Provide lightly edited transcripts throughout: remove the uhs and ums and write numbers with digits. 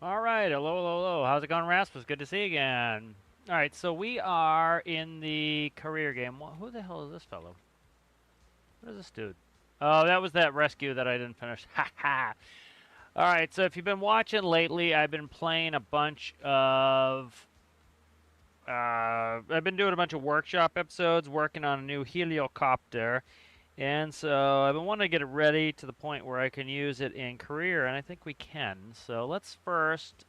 All right, hello, hello, hello. How's it going, Rasmus? Good to see you again. All right, so we are in the career game. Who the hell is this fellow? What is this dude? Oh, that was that rescue that I didn't finish. Ha ha. All right, so if you've been watching lately, I've been playing a bunch of. I've been doing a bunch of workshop episodes, working on a new heliocopter, and so I've been wanting to get it ready to the point where I can use it in career, and I think we can. So let's first.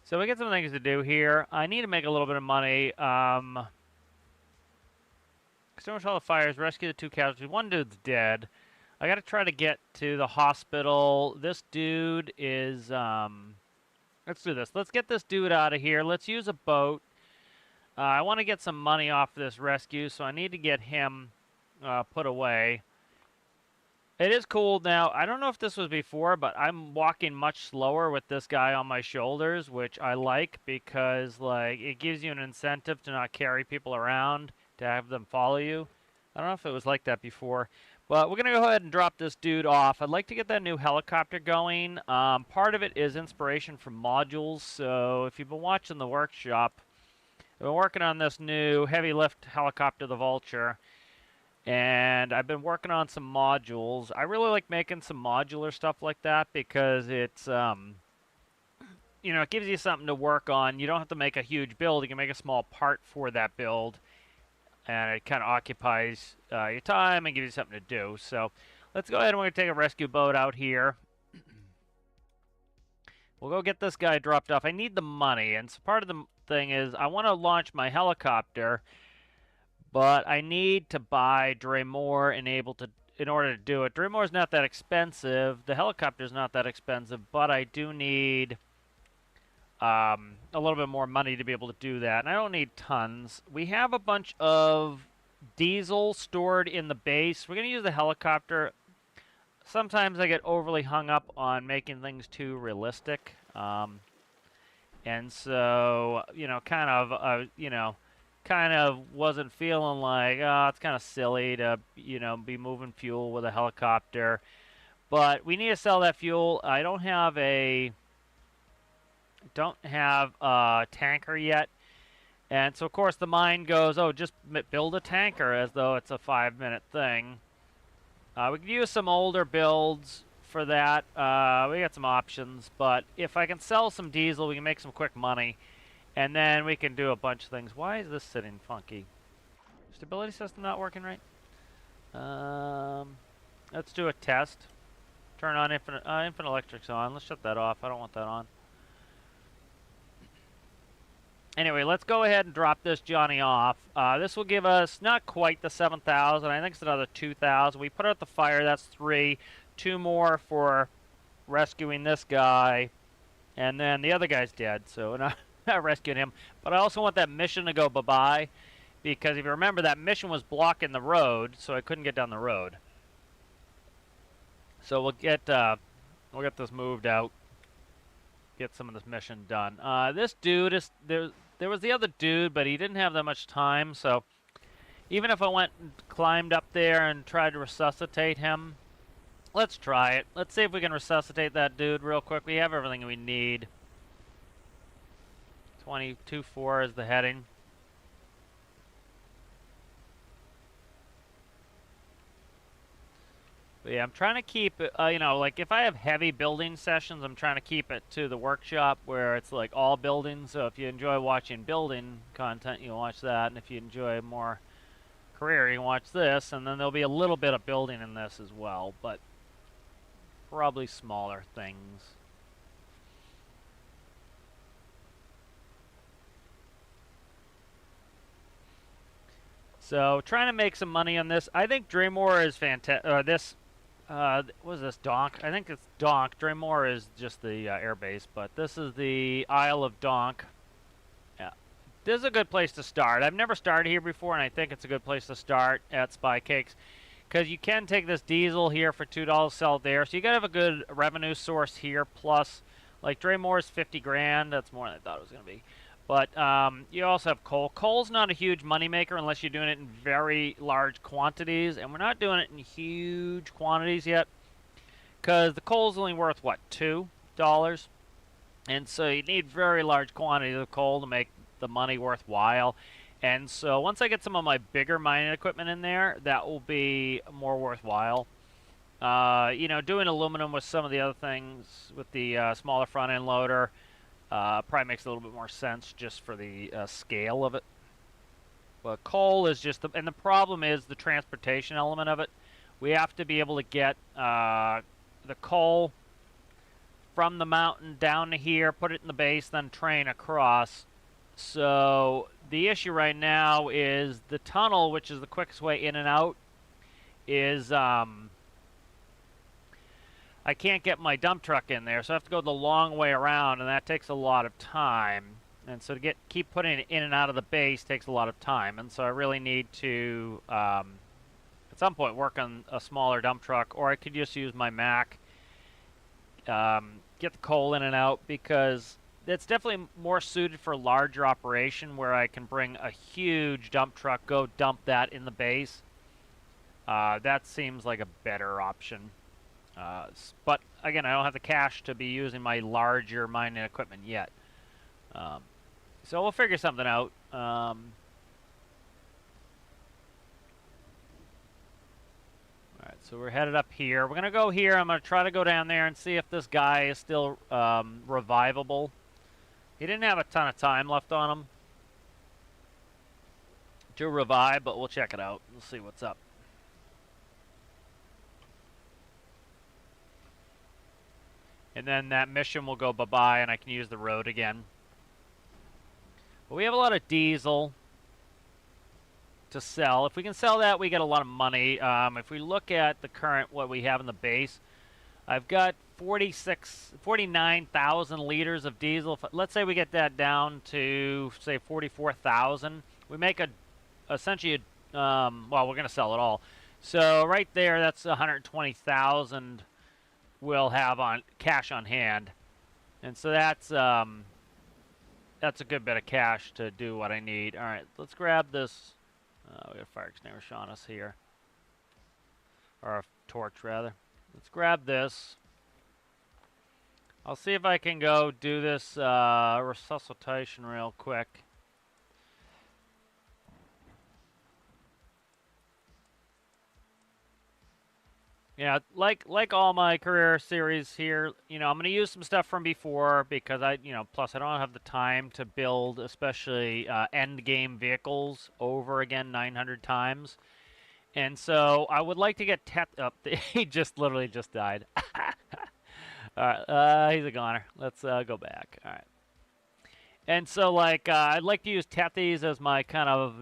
So we got some things to do here. I need to make a little bit of money. Extinguish all the fires, rescue the two casualties. One dude's dead. I got to try to get to the hospital. This dude is, let's do this. Let's get this dude out of here. Let's use a boat. I want to get some money off this rescue, so I need to get him put away. It is cool now. I don't know if this was before, but I'm walking much slower with this guy on my shoulders, which I like because like it gives you an incentive to not carry people around, to have them follow you. I don't know if it was like that before, but we're going to go ahead and drop this dude off. I'd like to get that new helicopter going. Part of it is inspiration from modules, so if you've been watching the workshop, I've been working on this new heavy lift helicopter, the Vulture. And I've been working on some modules. I really like making some modular stuff like that because it's, it gives you something to work on. You don't have to make a huge build. You can make a small part for that build. And it kind of occupies your time and gives you something to do. So let's go ahead and we're going to take a rescue boat out here. We'll go get this guy dropped off. I need the money. And so part of the thing is I want to launch my helicopter. But I need to buy Draymore in order to do it. Draymore's not that expensive. The helicopter's not that expensive, but I do need a little bit more money to be able to do that. And I don't need tons. We have a bunch of diesel stored in the base. We're going to use the helicopter. Sometimes I get overly hung up on making things too realistic. And so, kind of wasn't feeling like, oh, it's kind of silly to, be moving fuel with a helicopter. But we need to sell that fuel. I don't have a tanker yet. And so, of course, the mind goes, oh, just build a tanker as though it's a 5-minute thing. We could use some older builds for that. We got some options. But if I can sell some diesel, we can make some quick money. And then we can do a bunch of things. Why is this sitting funky? Stability system not working right? Let's do a test. Turn on infinite electrics on. Let's shut that off. I don't want that on. Anyway, let's go ahead and drop this Johnny off. This will give us not quite the 7,000. I think it's another 2,000. We put out the fire. That's 3. 2 more for rescuing this guy. And then the other guy's dead. So now... I rescued him, but I also want that mission to go bye-bye, because if you remember, that mission was blocking the road, so I couldn't get down the road. So we'll get this moved out, get some of this mission done. This dude is there was the other dude, but he didn't have that much time, so even if I went and climbed up there and tried to resuscitate him, let's try it. Let's see if we can resuscitate that dude real quick. We have everything we need. 22.4 is the heading. But yeah, I'm trying to keep it, like if I have heavy building sessions, I'm trying to keep it to the workshop where it's like all buildings. So if you enjoy watching building content, you can watch that. And if you enjoy more career, you can watch this. And then there'll be a little bit of building in this as well, but probably smaller things. So, trying to make some money on this. I think Draymore is fantastic. What is this, Donk? I think it's Donk. Draymore is just the air base, but this is the Isle of Donk. Yeah. This is a good place to start. I've never started here before, and I think it's a good place to start at Spy Cakes. Because you can take this diesel here for $2, sell it there. So, you got to have a good revenue source here. Plus, like, Draymore's 50 grand. That's more than I thought it was going to be. But you also have coal. Coal's not a huge moneymaker unless you're doing it in very large quantities. And we're not doing it in huge quantities yet. Because the coal's only worth, what, 2? And so you need very large quantities of coal to make the money worthwhile. And so once I get some of my bigger mining equipment in there, that will be more worthwhile. You know, doing aluminum with some of the other things, with the smaller front end loader, probably makes a little bit more sense just for the scale of it. But coal is just, and the problem is the transportation element of it. We have to be able to get the coal from the mountain down to here, put it in the base, then train across. So the issue right now is the tunnel, which is the quickest way in and out, is I can't get my dump truck in there, so I have to go the long way around, and that takes a lot of time. And so to keep putting it in and out of the base takes a lot of time, and so I really need to at some point work on a smaller dump truck, or I could just use my Mac, get the coal in and out, because it's definitely more suited for larger operation where I can bring a huge dump truck, go dump that in the base. That seems like a better option. But again, I don't have the cash to be using my larger mining equipment yet. So we'll figure something out. Alright, so we're headed up here. We're going to go here. I'm going to try to go down there and see if this guy is still revivable. He didn't have a ton of time left on him to revive, but we'll check it out. We'll see what's up. And then that mission will go bye-bye, and I can use the road again. But we have a lot of diesel to sell. If we can sell that, we get a lot of money. If we look at the current, what we have in the base, I've got 49,000 liters of diesel. Let's say we get that down to, say, 44,000. We make essentially, well, we're going to sell it all. So right there, that's 120,000 we'll have on cash on hand. And so that's a good bit of cash to do what I need. All right, let's grab this. We got a fire extinguisher on us here. Or a torch, rather. Let's grab this. I'll see if I can go do this resuscitation real quick. Yeah, like all my career series here, you know, I'm going to use some stuff from before because plus I don't have the time to build, especially end game vehicles over again 900 times. And so I would like to get he literally just died. All right, he's a goner. Let's go back. All right. And so I'd like to use Tethys as my kind of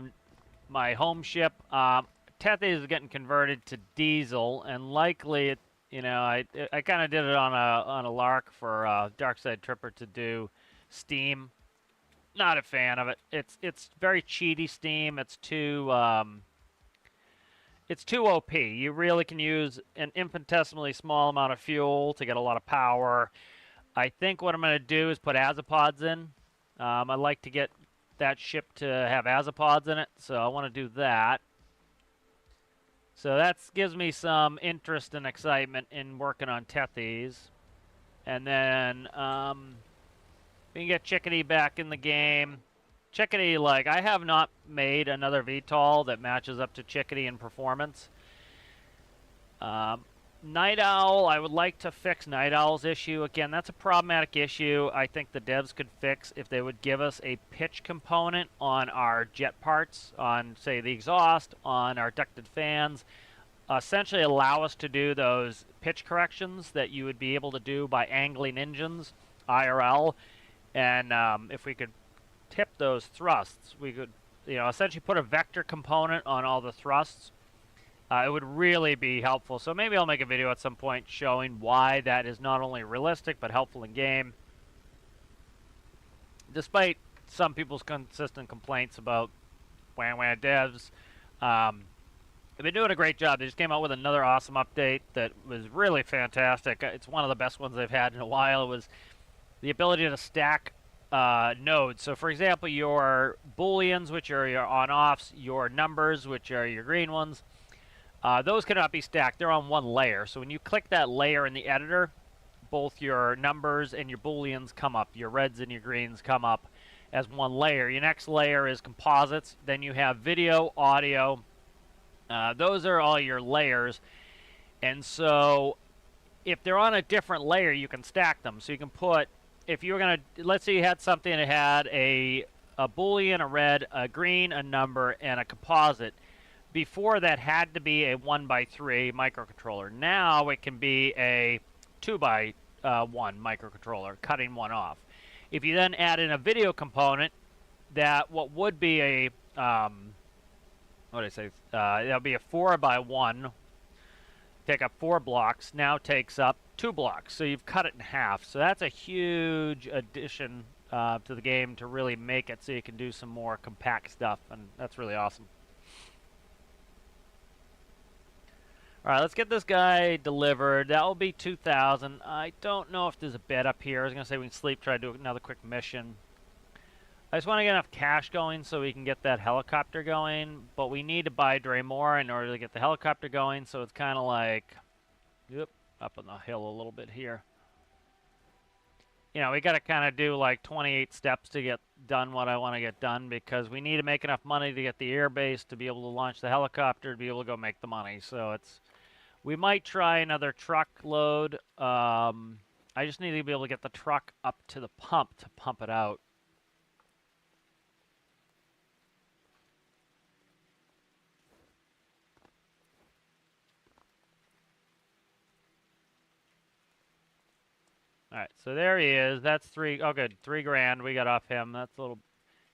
my home ship. Tethys is getting converted to diesel, and likely, I kind of did it on a lark for Darkside Tripper to do steam. Not a fan of it. It's very cheaty steam. It's too OP. You really can use an infinitesimally small amount of fuel to get a lot of power. I think what I'm going to do is put azipods in. I'd like to get that ship to have azipods in it, so I want to do that. So that gives me some interest and excitement in working on Tethys. And then we can get Chickadee back in the game. Chickadee, I have not made another VTOL that matches up to Chickadee in performance. Night Owl, I would like to fix Night Owl's issue. Again, that's a problematic issue I think the devs could fix if they would give us a pitch component on our jet parts, on, say, the exhaust, on our ducted fans. Essentially allow us to do those pitch corrections that you would be able to do by angling engines, IRL. And if we could tip those thrusts, we could, essentially put a vector component on all the thrusts. It would really be helpful. So maybe I'll make a video at some point showing why that is not only realistic but helpful in game. Despite some people's consistent complaints about Wah devs, they've been doing a great job. They just came out with another awesome update that was really fantastic. It's one of the best ones they've had in a while. It was the ability to stack nodes. So for example, your booleans, which are your on-offs, your numbers, which are your green ones, those cannot be stacked. They're on one layer. So when you click that layer in the editor, both your numbers and your booleans come up. Your reds and your greens come up as one layer. Your next layer is composites. Then you have video, audio. Those are all your layers. And so if they're on a different layer, you can stack them. So you can put, if you were going to, let's say you had something that had a boolean, a red, a green, a number, and a composite. Before that had to be a 1x3 microcontroller. Now it can be a 2x1 microcontroller, cutting one off. If you then add in a video component, that what would be a, what did I say? That'll be a 4x1, take up 4 blocks, now takes up 2 blocks. So you've cut it in half. So that's a huge addition to the game to really make it so you can do some more compact stuff, and that's really awesome. All right, let's get this guy delivered. That will be 2,000. I don't know if there's a bed up here. I was going to say we can sleep, try to do another quick mission. I just want to get enough cash going so we can get that helicopter going, but we need to buy Draymore in order to get the helicopter going, so it's kind of like, yep, up on the hill a little bit here. You know, we got to kind of do like 28 steps to get done what I want to get done, because we need to make enough money to get the air base to be able to launch the helicopter to be able to go make the money. So it's, we might try another truck load. I just need to be able to get the truck up to the pump to pump it out. All right, so there he is. That's oh good, $3,000 we got off him. That's a little,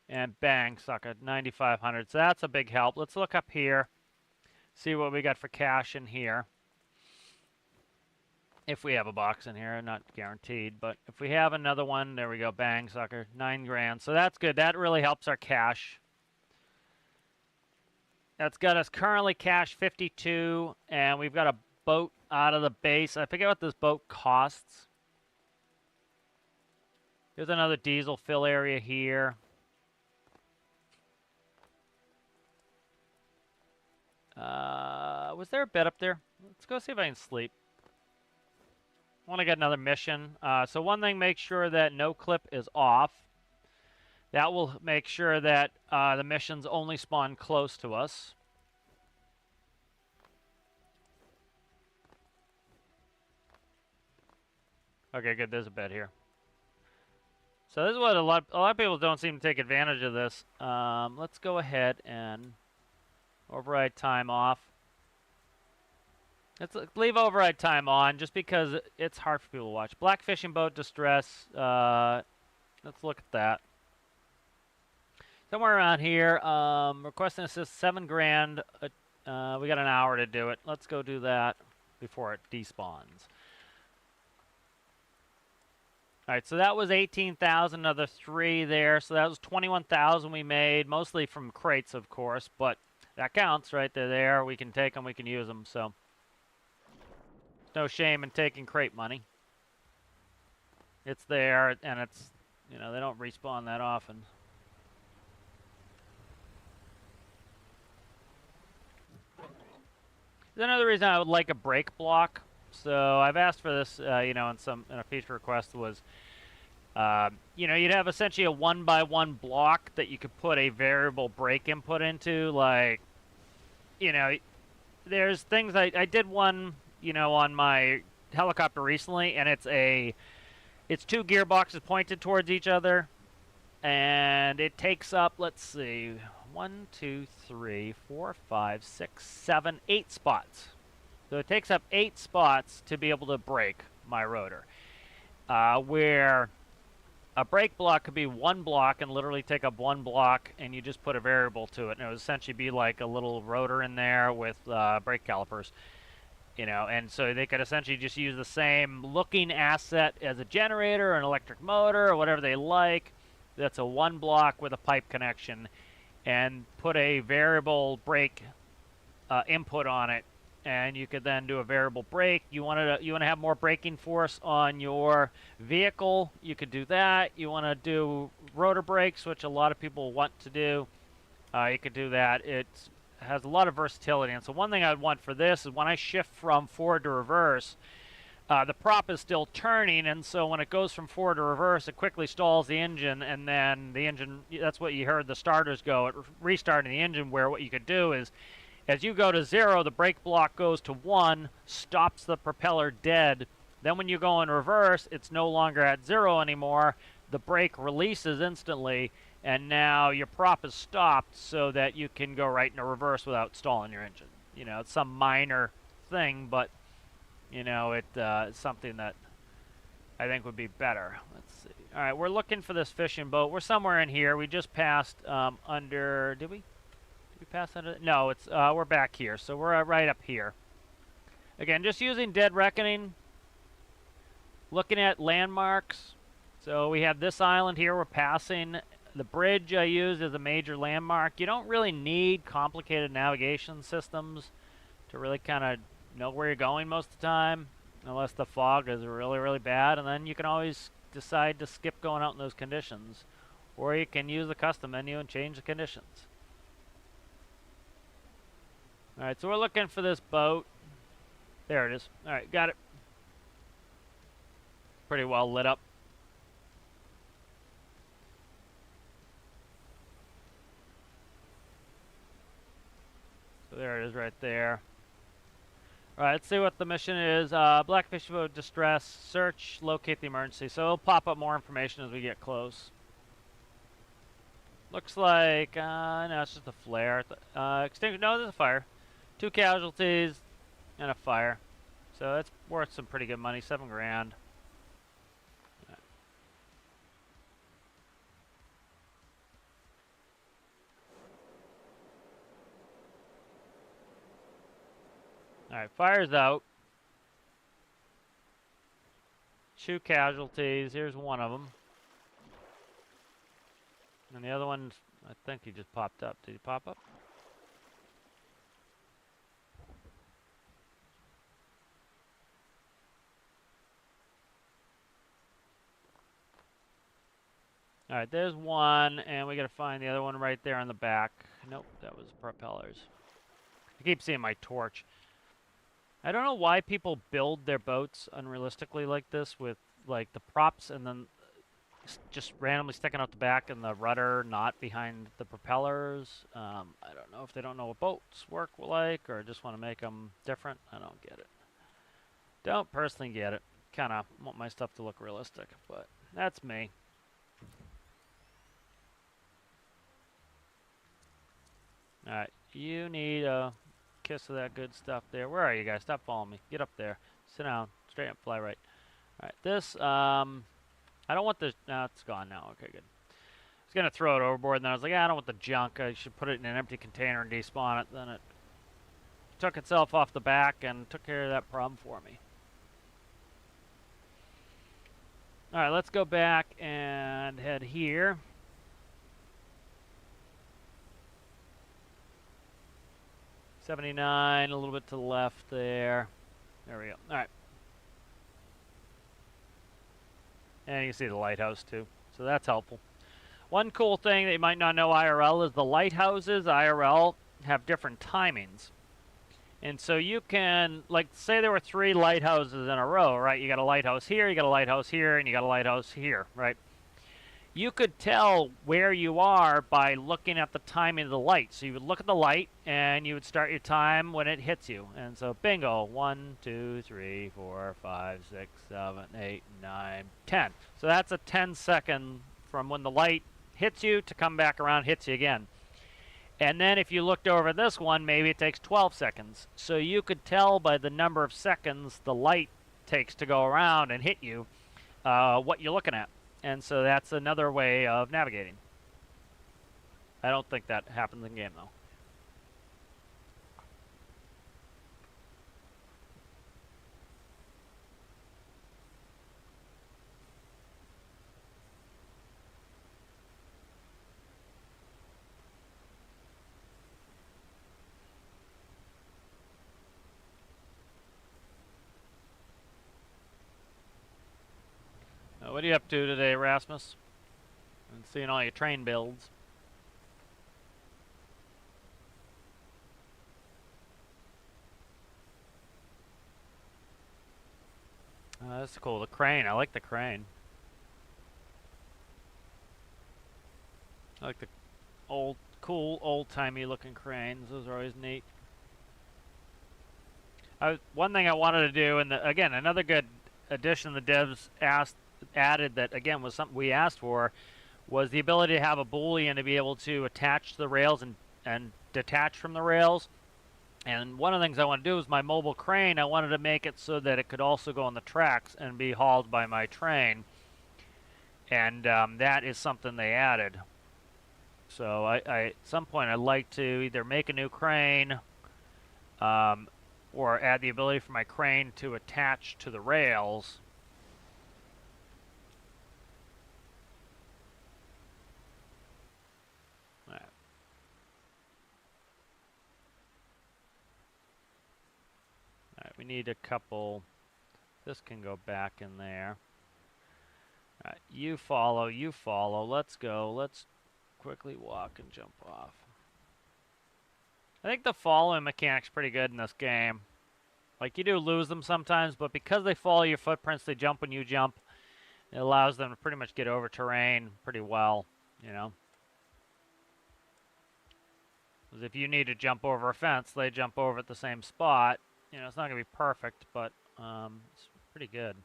and bang, sucker, 9,500. So that's a big help. Let's look up here, see what we got for cash in here. If we have a box in here, not guaranteed, but if we have another one, there we go, bang, sucker, $9,000. So that's good. That really helps our cash. That's got us currently cash 52, and we've got a boat out of the base. I forget what this boat costs. There's another diesel fill area here. Was there a bed up there? Let's go see if I can sleep. I want to get another mission. So one thing, make sure that no clip is off. That will make sure that the missions only spawn close to us. Okay, good. There's a bed here. So this is what a lot of people don't seem to take advantage of this. Let's go ahead and override time off. Let's leave override time on just because it's hard for people to watch. Black fishing boat distress. Let's look at that. Somewhere around here. Requesting assist $7,000. We got an hour to do it. Let's go do that before it despawns. All right, so that was 18,000, another 3 there. So that was 21,000 we made, mostly from crates, of course, but that counts, right? They're there. We can take them, we can use them, so no shame in taking crate money. It's there, and it's, you know, they don't respawn that often. There's another reason I would like a break block. So I've asked for this, you know, in a feature request was, you know, you'd have essentially a 1x1 block that you could put a variable break input into. Like, you know, there's things I did one, you know, on my helicopter recently, and it's 2 gearboxes pointed towards each other, and it takes up, let's see, 1, 2, 3, 4, 5, 6, 7, 8 spots. So it takes up 8 spots to be able to break my rotor. Where a break block could be 1 block and literally take up 1 block, and you just put a variable to it. And it would essentially be like a little rotor in there with brake calipers. You know, and so they could essentially just use the same looking asset as a generator or an electric motor or whatever they like. That's a 1 block with a pipe connection, and put a variable brake input on it. And you could then do a variable brake. You want to have more braking force on your vehicle, you could do that. You want to do rotor brakes, which a lot of people want to do, you could do that. It has a lot of versatility. And so one thing I would want for this is when I shift from forward to reverse, the prop is still turning, and so when it goes from forward to reverse, it quickly stalls the engine, and then the engine, that's what you heard the starters go, at restarting the engine, where what you could do is, as you go to 0, the brake block goes to 1, stops the propeller dead. Then when you go in reverse, it's no longer at 0 anymore. The brake releases instantly, and now your prop is stopped so that you can go right into reverse without stalling your engine. You know, it's some minor thing, but you know, it's something that I think would be better. Let's see. All right, we're looking for this fishing boat. We're somewhere in here. We just passed under. Did we? Did we pass under? No, it's we're back here. So we're right up here. Again, just using Dead Reckoning. Looking at landmarks. So we have this island here. We're passing. The bridge I used as a major landmark. You don't really need complicated navigation systems to really kind of know where you're going most of the time, unless the fog is really, really bad, and then you can always decide to skip going out in those conditions, or you can use the custom menu and change the conditions. Alright, so we're looking for this boat. There it is. Alright, got it. Pretty well lit up. So there it is right there. Alright, let's see what the mission is. Black fishing boat distress. Search, locate the emergency. So it'll pop up more information as we get close. Looks like, no, it's just a flare. Extinguish, no, there's a fire. 2 casualties and a fire. So that's worth some pretty good money, 7 grand. Alright, fire's out. 2 casualties. Here's one of them. And the other one, I think he just popped up. Did he pop up? Alright, there's one, and we gotta find the other one right there on the back. Nope, that was propellers. I keep seeing my torch. I don't know why people build their boats unrealistically like this, with like the props and then just randomly sticking out the back and the rudder not behind the propellers. I don't know if they don't know what boats work like or just want to make them different. I don't get it. Don't personally get it. Kind of want my stuff to look realistic, but that's me. Alright, you need a kiss of that good stuff there. Where are you guys? Stop following me. Get up there. Sit down. Straight up, fly right. Alright, this, I don't want the, no, it's gone now. Okay, good. I was going to throw it overboard, and then I was like, I don't want the junk. I should put it in an empty container and despawn it. Then it took itself off the back and took care of that problem for me. Alright, let's go back and head here. $79, a little bit to the left there. There we go. Alright. And you can see the lighthouse too. So that's helpful. One cool thing that you might not know IRL is the lighthouses IRL have different timings. And so you can, like, say there were 3 lighthouses in a row, right? You got a lighthouse here, you got a lighthouse here, and you got a lighthouse here, right? You could tell where you are by looking at the timing of the light. So you would look at the light, and you would start your time when it hits you. And so, bingo, 1, 2, 3, 4, 5, 6, 7, 8, 9, 10. So that's a 10-second from when the light hits you to come back around, hits you again. And then if you looked over this one, maybe it takes 12 seconds. So you could tell by the number of seconds the light takes to go around and hit you what you're looking at. And so that's another way of navigating. I don't think that happens in game, though. What are you up to today, Rasmus? And seeing all your train builds. That's cool. The crane. I like the crane. I like the cool, old-timey looking cranes. Those are always neat. One thing I wanted to do, and again, another good addition the devs added that, again, was something we asked for, was the ability to have a boolean to be able to attach to the rails and detach from the rails. And one of the things I want to do is my mobile crane, I wanted to make it so that it could also go on the tracks and be hauled by my train. And that is something they added. So at some point, I'd like to either make a new crane or add the ability for my crane to attach to the rails. All right, we need a couple. This can go back in there. All right, you follow, you follow. Let's go. Let's quickly walk and jump off. I think the following mechanic's pretty good in this game. Like, you do lose them sometimes, but because they follow your footprints, they jump when you jump. It allows them to pretty much get over terrain pretty well, you know. Because if you need to jump over a fence, they jump over at the same spot. You know, it's not going to be perfect, but it's pretty good.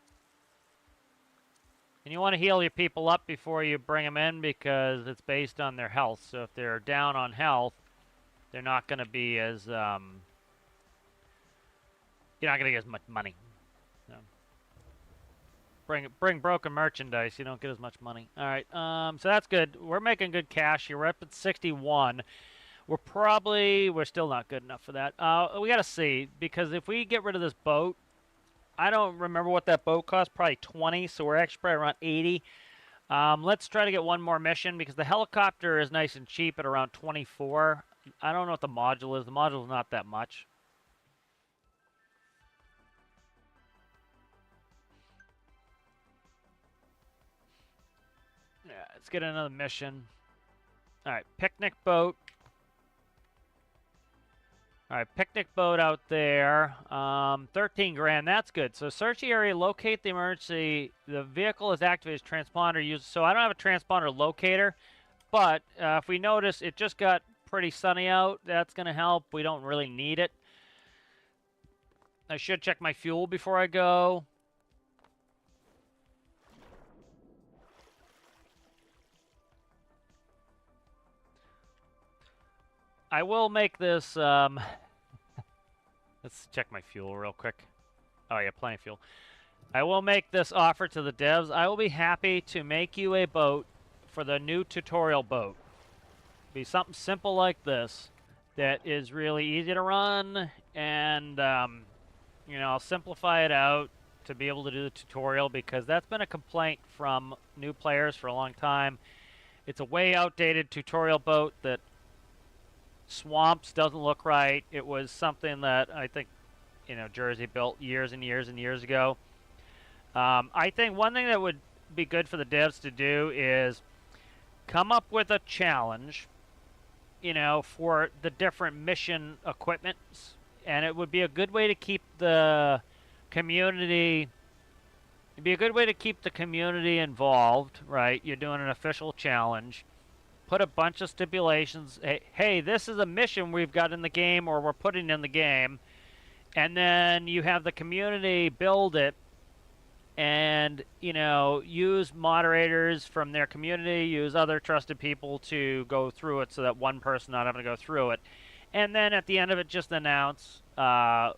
And you want to heal your people up before you bring them in because it's based on their health. So if they're down on health, they're not going to be as, you're not going to get as much money. So bring broken merchandise, you don't get as much money. All right, so that's good. We're making good cash here. We're up at 61. We're still not good enough for that. We got to see, because if we get rid of this boat, I don't remember what that boat cost, probably 20, so we're actually probably around 80. Let's try to get one more mission, because the helicopter is nice and cheap at around 24. I don't know what the module is. The module is not that much. Yeah, let's get another mission. All right, picnic boat. All right, picnic boat out there. 13 grand, that's good. So search the area, locate the emergency. The vehicle is activated as transponder used. So I don't have a transponder locator, but if we notice, it just got pretty sunny out. That's going to help. We don't really need it. I should check my fuel before I go. I will make this, let's check my fuel real quick. Oh yeah, plenty of fuel. I will make this offer to the devs. I will be happy to make you a boat for the new tutorial boat. Be something simple like this that is really easy to run, and you know, I'll simplify it out to be able to do the tutorial, because that's been a complaint from new players for a long time. It's a way outdated tutorial boat that swamps, doesn't look right. It was something that I think, you know, Jersey built years and years and years ago. I think one thing that would be good for the devs to do is come up with a challenge, you know, for the different mission equipments, and it would be a good way to keep the community. It'd be a good way to keep the community involved, right? You're doing an official challenge. Put a bunch of stipulations. Hey, this is a mission we've got in the game, or we're putting in the game. And then you have the community build it, and, you know, use moderators from their community, use other trusted people to go through it so that one person not having to go through it. And then at the end of it, just announce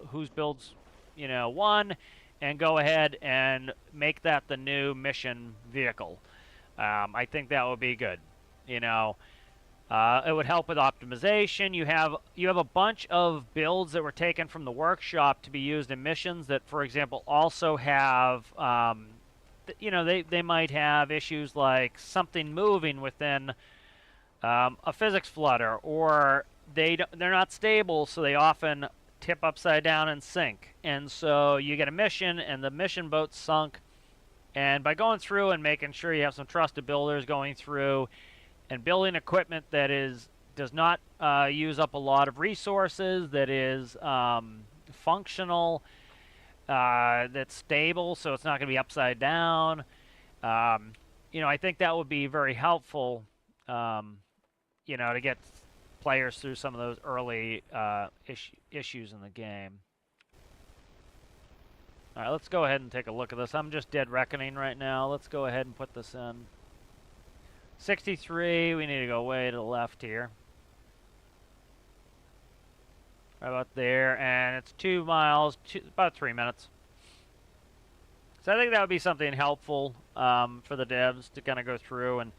whose builds, you know, won, and go ahead and make that the new mission vehicle. I think that would be good. You know, it would help with optimization. You have a bunch of builds that were taken from the workshop to be used in missions that, for example, also have, you know, they might have issues like something moving within a physics flutter, or they're not stable, so they often tip upside down and sink. And so you get a mission, and the mission boat's sunk. And by going through and making sure you have some trusted builders going through and building equipment that does not use up a lot of resources, that is functional, that's stable, so it's not going to be upside down. Um, I think that would be very helpful, um, to get players through some of those early issues in the game. All right, let's go ahead and take a look at this. I'm just dead reckoning right now. Let's go ahead and put this in. 63, we need to go way to the left here. Right about there, and it's 2 miles, about 3 minutes. So I think that would be something helpful for the devs to kind of go through, and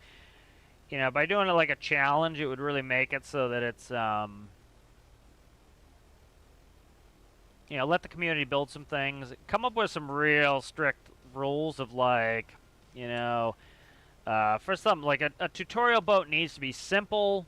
by doing it like a challenge, it would really make it so that it's let the community build some things, come up with some real strict rules of like, for something like a tutorial boat needs to be simple.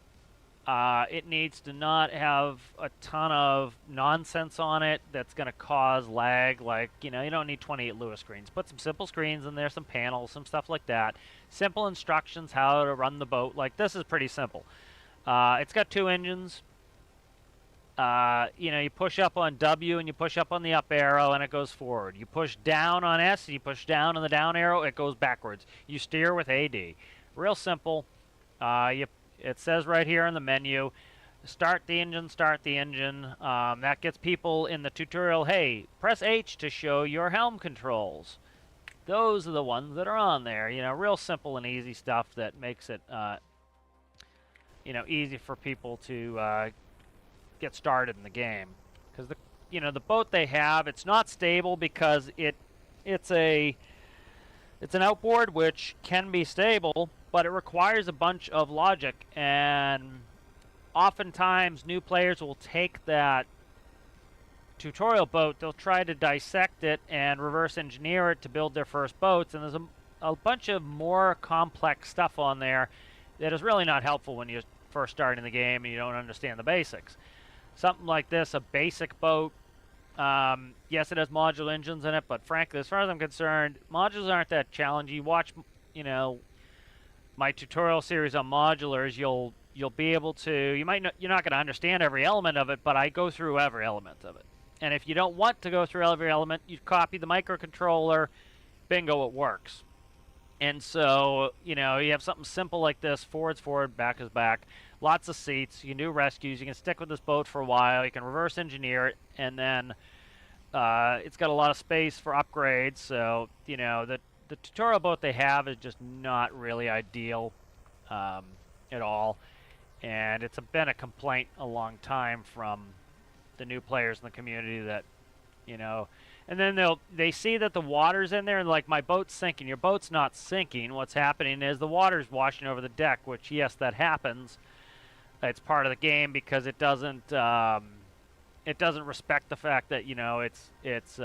It needs to not have a ton of nonsense on it that's going to cause lag. Like, you don't need 28 Lewis screens. Put some simple screens in there, some panels, some stuff like that. Simple instructions how to run the boat. Like, this is pretty simple. It's got 2 engines. You push up on W and you push up on the up arrow and it goes forward. You push down on S and you push down on the down arrow, it goes backwards. You steer with AD. Real simple. It says right here in the menu, start the engine, start the engine. That gets people in the tutorial, hey, press H to show your helm controls. Those are the ones that are on there. Real simple and easy stuff that makes it, easy for people to get started in the game. Because the boat they have, it's not stable because it's an outboard which can be stable, but it requires a bunch of logic, and oftentimes new players will take that tutorial boat, they'll try to dissect it and reverse engineer it to build their first boats, and there's a bunch of more complex stuff on there that is really not helpful when you're first starting the game and you don't understand the basics. Something like this, a basic boat, yes, it has modular engines in it, but frankly, as far as I'm concerned, modules aren't that challenging. You watch, my tutorial series on modulars, you'll be able to, you're not going to understand every element of it, but I go through every element of it. And if you don't want to go through every element, you copy the microcontroller, bingo, it works. And so, you have something simple like this, forward's forward, back is back, lots of seats, you can do rescues, you can stick with this boat for a while, you can reverse engineer it, and then it's got a lot of space for upgrades, so, the tutorial boat they have is just not really ideal at all, and it's been a complaint a long time from the new players in the community that, and then they see that the water's in there and like, my boat's sinking. Your boat's not sinking. What's happening is the water's washing over the deck, which, yes, that happens. It's part of the game because it doesn't respect the fact that, it's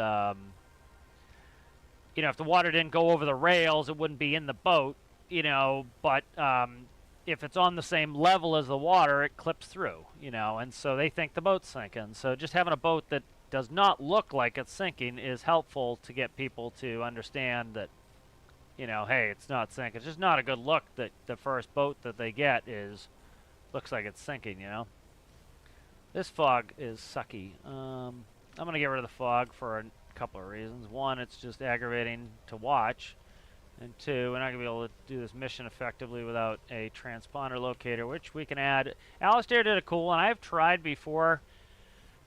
if the water didn't go over the rails, it wouldn't be in the boat, but if it's on the same level as the water, it clips through, and so they think the boat's sinking. So just having a boat that does not look like it's sinking is helpful to get people to understand that, hey, it's not sinking. It's just not a good look that the first boat that they get looks like it's sinking, This fog is sucky. I'm going to get rid of the fog for a couple of reasons. One, it's just aggravating to watch. And 2, we're not going to be able to do this mission effectively without a transponder locator, which we can add. Alistair did a cool one. I've tried before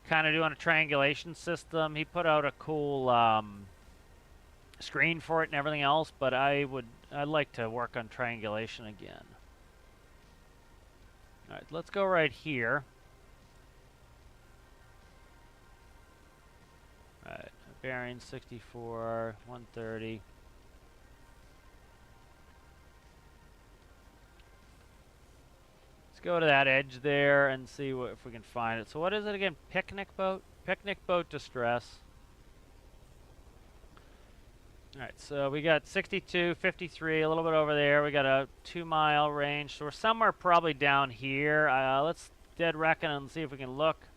kind of doing a triangulation system. He put out a cool screen for it and everything else, but I'd like to work on triangulation again. All right, let's go right here. All right, bearing 64, 130. Go to that edge there and see if we can find it. So what is it again? Picnic boat? Picnic boat distress. Alright, so we got 62, 53, a little bit over there. We got a 2-mile range. So we're somewhere probably down here. Let's dead reckon and see if we can look.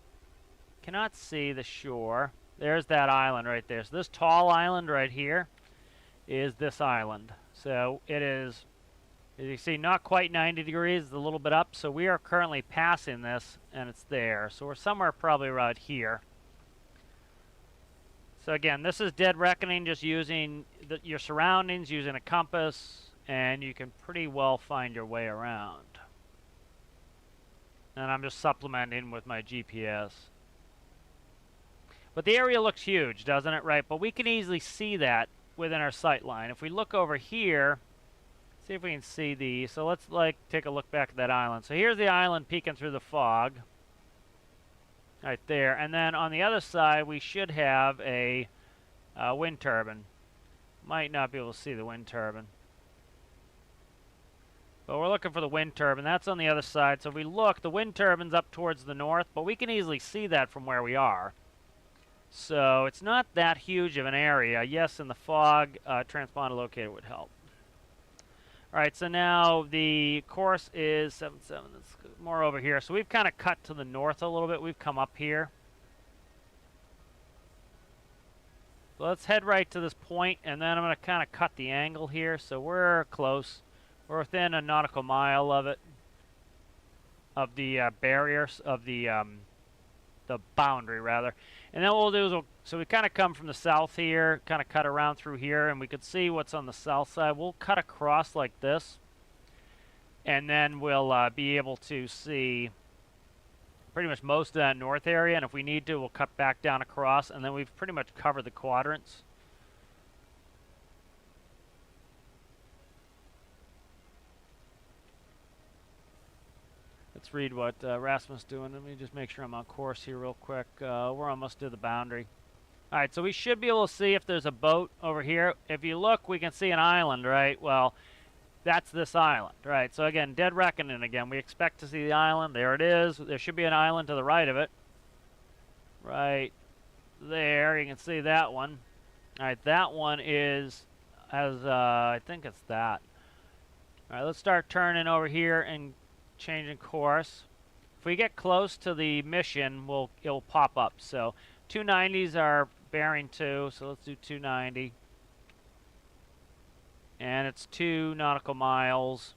Cannot see the shore. There's that island right there. So this tall island right here is this island. So it is, as you see, not quite 90 degrees, it's a little bit up. So we are currently passing this, and it's there. So we're somewhere probably around here. So again, this is Dead Reckoning, just using your surroundings, using a compass, and you can pretty well find your way around. And I'm just supplementing with my GPS. But the area looks huge, doesn't it? Right? But we can easily see that within our sight line. If we look over here, see if we can see these. So let's take a look back at that island. So here's the island peeking through the fog. Right there. And then on the other side, we should have a wind turbine. Might not be able to see the wind turbine. But we're looking for the wind turbine. That's on the other side. So if we look, the wind turbine's up towards the north, but we can easily see that from where we are. So it's not that huge of an area. Yes, in the fog, transponder locator would help. All right, so now the course is 77. That's more over here. So we've kind of cut to the north a little bit. We've come up here. So let's head right to this point, and then I'm going to kind of cut the angle here. So we're close. We're within a nautical mile of it, of the barriers, of the boundary, rather. And then what we'll do is, so we kind of come from the south here, kind of cut around through here, and we could see what's on the south side. We'll cut across like this, and then we'll be able to see pretty much most of that north area, and if we need to, we'll cut back down across, and then we've pretty much covered the quadrants. Let's read what Rasmus is doing. Let me just make sure I'm on course here real quick. We're almost to the boundary. All right, so we should be able to see if there's a boat over here. If you look, we can see an island, right? Well, that's this island, right? So again, Dead Reckoning again. We expect to see the island. There it is. There should be an island to the right of it. Right there. You can see that one. All right, that one is, I think it's that. All right, let's start turning over here and changing course. If we get close to the mission, it'll pop up. So 290s are bearing 2, so let's do 290. And it's 2 nautical miles.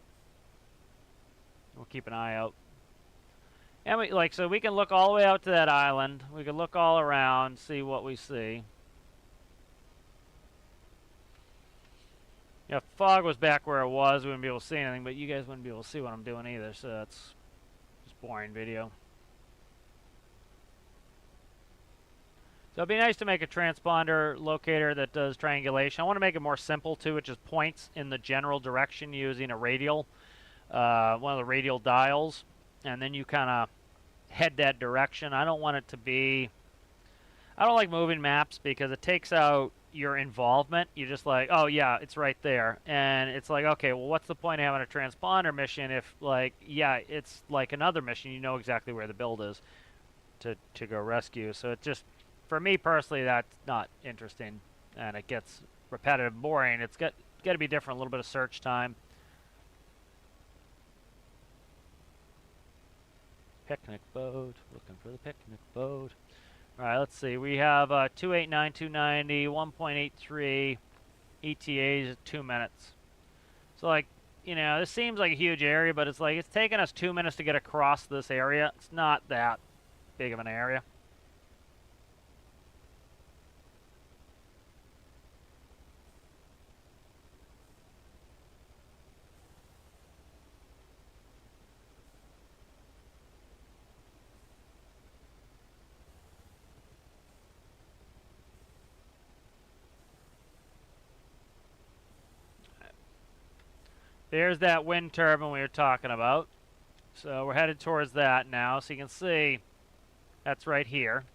We'll keep an eye out. And so we can look all the way out to that island. We can look all around, see what we see. If fog was back where it was, we wouldn't be able to see anything, but you guys wouldn't be able to see what I'm doing either, so that's just boring video. So it'd be nice to make a transponder locator that does triangulation. I want to make it more simple too, which is points in the general direction using a radial, one of the radial dials, and then you kind of head that direction. I don't want it to be, I don't like moving maps because it takes out your involvement. You're just like, oh yeah, it's right there, and it's like, okay, well, what's the point of having a transponder mission if, like, yeah, it's like another mission, you know exactly where the build is to go rescue. So it just, for me personally, that's not interesting, and it gets repetitive, boring. It's got to be different, a little bit of search time. Picnic boat, looking for the picnic boat. All right, let's see. We have 289, 290, 1.83 ETAs, 2 minutes. So, like, you know, this seems like a huge area, but it's like it's taken us 2 minutes to get across this area. It's not that big of an area. There's that wind turbine we were talking about. So we're headed towards that now. So you can see that's right here.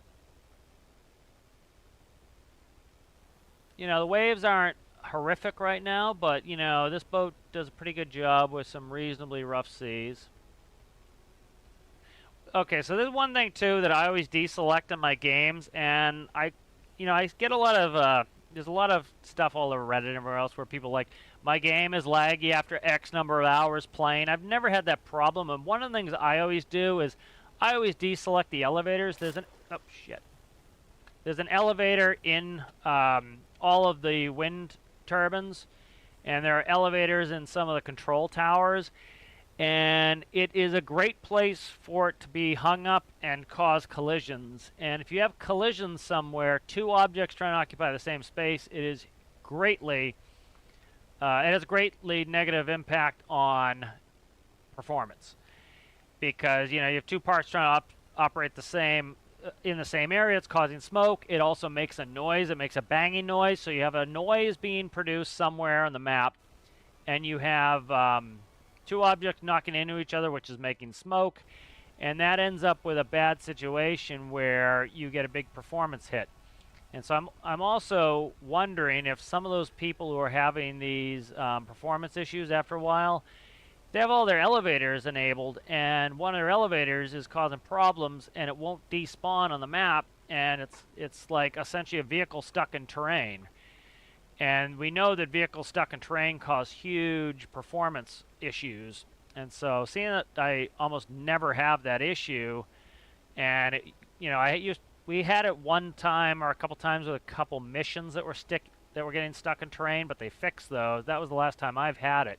You know, the waves aren't horrific right now, but, you know, this boat does a pretty good job with some reasonably rough seas. Okay, so there's one thing, too, that I always deselect in my games, and I get a lot of, there's a lot of stuff all over Reddit and everywhere else where people like, my game is laggy after X number of hours playing. I've never had that problem, and one of the things I always do is I always deselect the elevators. There's an elevator in all of the wind turbines, and there are elevators in some of the control towers. and it is a great place for it to be hung up and cause collisions. And if you have collisions somewhere, two objects trying to occupy the same space, it has greatly negative impact on performance, because you have two parts trying to operate the same in the same area. It's causing smoke. It also makes a noise. It makes a banging noise. So you have a noise being produced somewhere on the map, and you have two objects knocking into each other, which is making smoke, and that ends up with a bad situation where you get a big performance hit. And so I'm also wondering if some of those people who are having these performance issues after a while, they have all their elevators enabled, and one of their elevators is causing problems, and it won't despawn on the map, and it's like essentially a vehicle stuck in terrain. And we know that vehicles stuck in terrain cause huge performance issues. And so seeing that I almost never have that issue, and we had it one time or a couple times with a couple missions that were getting stuck in terrain, but they fixed those. That was the last time I've had it.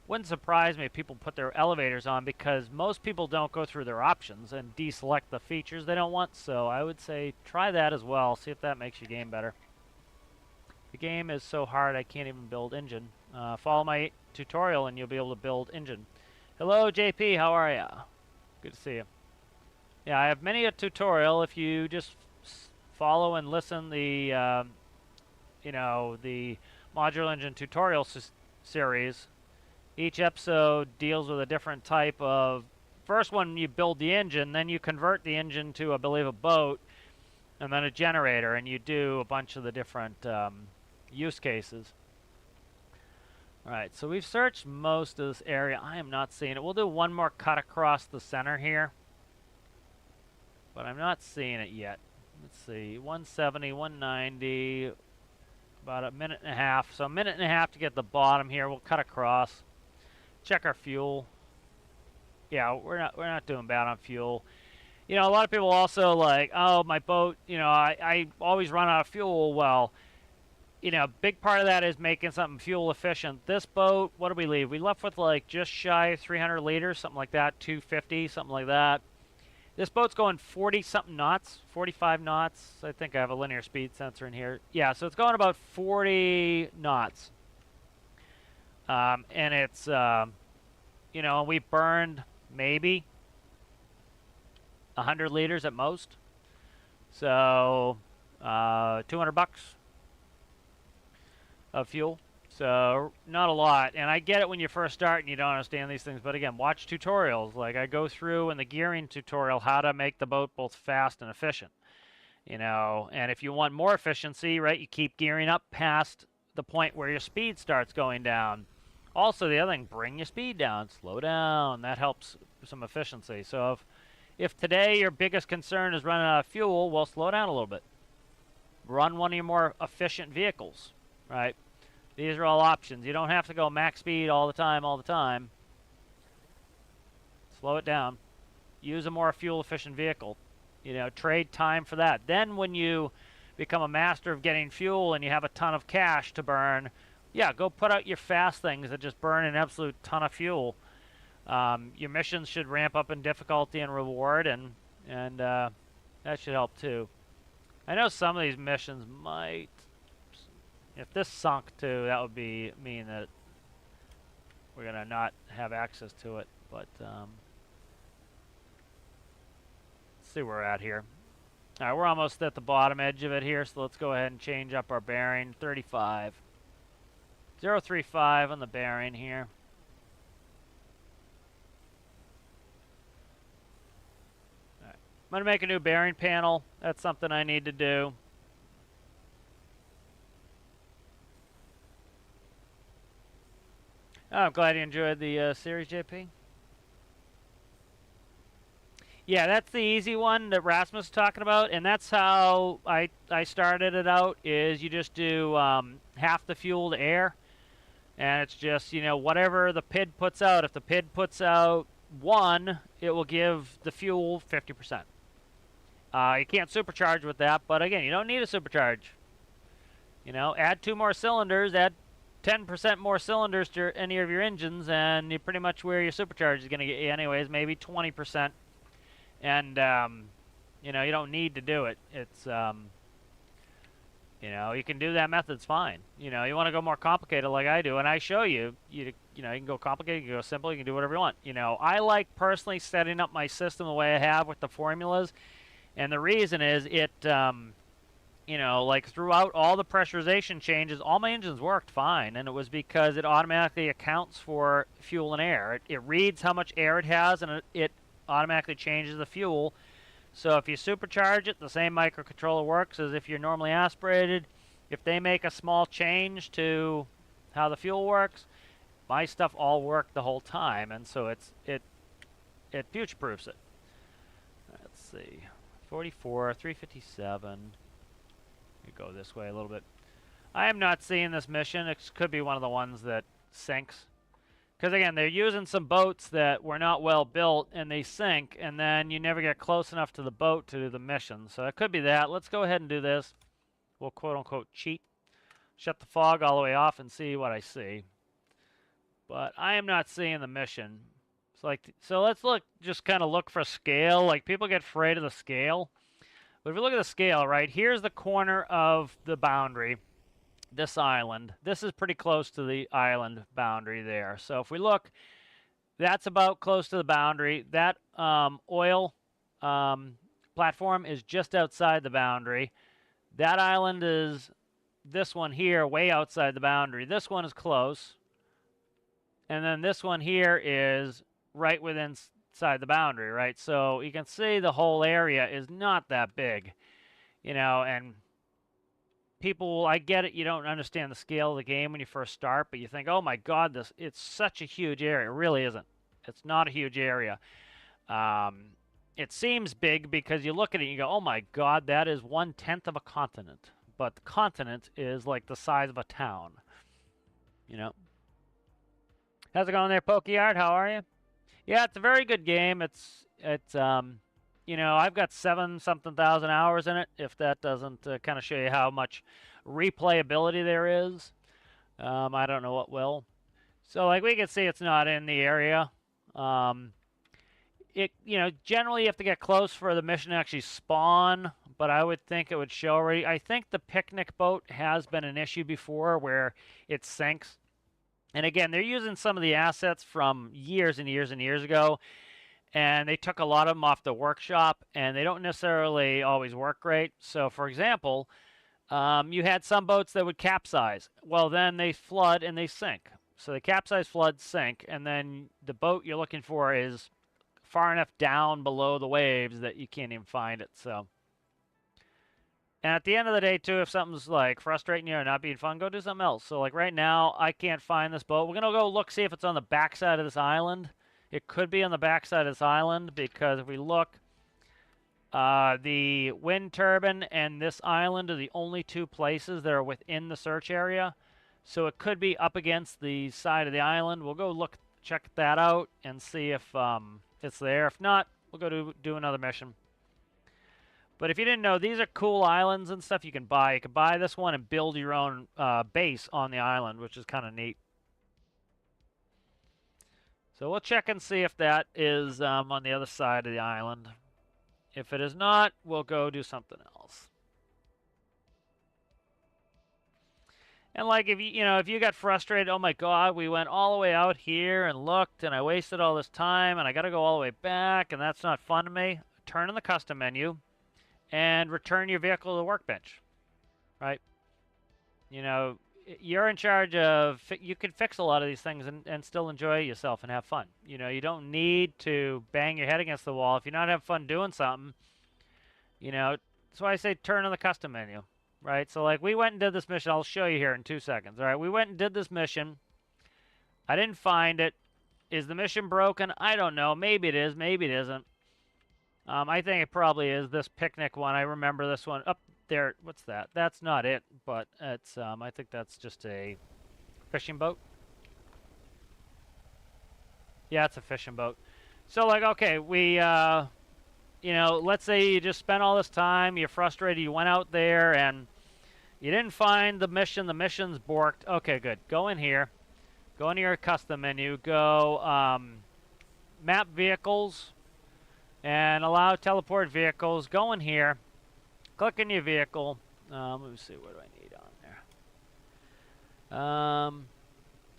Wouldn't surprise me if people put their elevators on, because most people don't go through their options and deselect the features they don't want. So I would say try that as well. See if that makes your game better. The game is so hard I can't even build engine. Follow my tutorial and you'll be able to build engine. Hello JP, how are ya? Good to see you. Yeah, I have many a tutorial. If you just follow and listen the the modular engine tutorial series, each episode deals with a different type of. First one, you build the engine, then you convert the engine to, I believe, a boat, and then a generator, and you do a bunch of the different use cases. All right, so we've searched most of this area. I am not seeing it. We'll do one more cut across the center here, but I'm not seeing it yet. Let's see, 170, 190, about a minute and a half. So a minute and a half to get the bottom here. We'll cut across. Check our fuel. Yeah, we're not doing bad on fuel. A lot of people also like, oh, my boat, I always run out of fuel. Well, big part of that is making something fuel efficient. This boat, what did we leave? We left with like just shy of 300 liters, something like that, 250, something like that. This boat's going 40-something knots, 45 knots. I think I have a linear speed sensor in here. Yeah, so it's going about 40 knots. And it's, we burned maybe 100 liters at most. So, $200 of fuel. So, not a lot. And I get it when you first start and you don't understand these things. But again, watch tutorials. Like I go through in the gearing tutorial how to make the boat both fast and efficient. And if you want more efficiency, right, you keep gearing up past the point where your speed starts going down. Also, the other thing, bring your speed down, slow down. That helps some efficiency. So if today your biggest concern is running out of fuel, well, slow down a little bit. Run one of your more efficient vehicles, right? These are all options. You don't have to go max speed all the time. Slow it down. Use a more fuel-efficient vehicle. Trade time for that. Then when you become a master of getting fuel and you have a ton of cash to burn, yeah, go put out your fast things that just burn an absolute ton of fuel. Your missions should ramp up in difficulty and reward, and that should help too. I know some of these missions might. If this sunk too, that would mean that we're gonna not have access to it. But let's see where we're at here. All right, we're almost at the bottom edge of it here, so let's go ahead and change up our bearing. 35. 035 on the bearing here. All right. I'm gonna make a new bearing panel. That's something I need to do. Oh, I'm glad you enjoyed the series, JP. Yeah, that's the easy one that Rasmus is talking about, and that's how I started it out, is you just do half the fuel to air, and it's just, whatever the PID puts out. If the PID puts out 1, it will give the fuel 50%. You can't supercharge with that, but again, you don't need a supercharge. Add 2 more cylinders, add 10% more cylinders to any of your engines, and you pretty much where your supercharge is going to get you anyways, maybe 20%. And, you know, you don't need to do it. It's, you know, you can do that method, it's fine. You know, you want to go more complicated like I do, and I show you, you know, you can go complicated, you can go simple, you can do whatever you want. You know, I like personally setting up my system the way I have with the formulas, and the reason is it, you know, like throughout all the pressurization changes, all my engines worked fine, and it was because it automatically accounts for fuel and air. It reads how much air it has, and it automatically changes the fuel. So if you supercharge it, the same microcontroller works as if you're normally aspirated. If they make a small change to how the fuel works, my stuff all worked the whole time, and so it future-proofs it. Let's see, 44, 357. You go this way a little bit. I am not seeing this mission. It could be one of the ones that sinks. Because, again, they're using some boats that were not well built, and they sink, and then you never get close enough to the boat to do the mission. So it could be that. Let's go ahead and do this. We'll quote-unquote cheat. Shut the fog all the way off and see what I see. But I am not seeing the mission. So let's just kind of look for scale. Like, people get afraid of the scale. But if you look at the scale, right, here's the corner of the boundary. This island. This is pretty close to the island boundary there. So if we look, that's about close to the boundary. That oil platform is just outside the boundary. That island is this one here, way outside the boundary. This one is close. And then this one here is right within inside the boundary, right? So you can see the whole area is not that big, you know, and people, I get it, you don't understand the scale of the game when you first start, but you think, oh my God, it's such a huge area. It really isn't. It's not a huge area. It seems big because you look at it and you go, oh my God, that is 1/10 of a continent. But the continent is like the size of a town, you know. How's it going there, Pokeyard? How are you? Yeah, it's a very good game. It's you know, I've got 7-something thousand hours in it, if that doesn't kind of show you how much replayability there is. I don't know what will. So, like, we can see it's not in the area. You know, generally you have to get close for the mission to actually spawn, but I would think it would show already. I think the picnic boat has been an issue before where it sinks. And again, they're using some of the assets from years and years and years ago, and they took a lot of them off the workshop, and they don't necessarily always work great. So, for example, you had some boats that would capsize. Well, then they flood and they sink. So they capsize, flood, sink, and then the boat you're looking for is far enough down below the waves that you can't even find it. So, and at the end of the day, too, if something's like frustrating you or not being fun, go do something else. So, like right now, I can't find this boat. We're gonna go look, see if it's on the backside of this island. It could be on the backside of this island because if we look, the wind turbine and this island are the only two places that are within the search area. So it could be up against the side of the island. We'll go look, check that out, and see if it's there. If not, we'll go do another mission. But if you didn't know, these are cool islands and stuff you can buy. You can buy this one and build your own base on the island, which is kind of neat. So we'll check and see if that is on the other side of the island. If it is not, we'll go do something else. And like if you got frustrated, oh my God, we went all the way out here and looked and I wasted all this time and I got to go all the way back and that's not fun to me, turn in the custom menu and return your vehicle to the workbench, right? You know, you're in charge of, you can fix a lot of these things and still enjoy yourself and have fun. You know, you don't need to bang your head against the wall. If you're not having fun doing something, you know, that's why I say turn on the custom menu, right? So like we went and did this mission. I'll show you here in 2 seconds. All right, we went and did this mission. I didn't find it. Is the mission broken? I don't know. Maybe it is. Maybe it isn't. I think it probably is this picnic one. I remember this one up there. What's that? That's not it, but it's I think that's just a fishing boat. Yeah, it's a fishing boat. So like, okay, we you know, let's say you just spent all this time, you're frustrated, you went out there and You didn't find the mission. The mission's borked. Okay, good. Go in here. Go into your custom menu. Go map vehicles and allow teleport vehicles. Go in here. Click in your vehicle. Let me see. What do I need on there?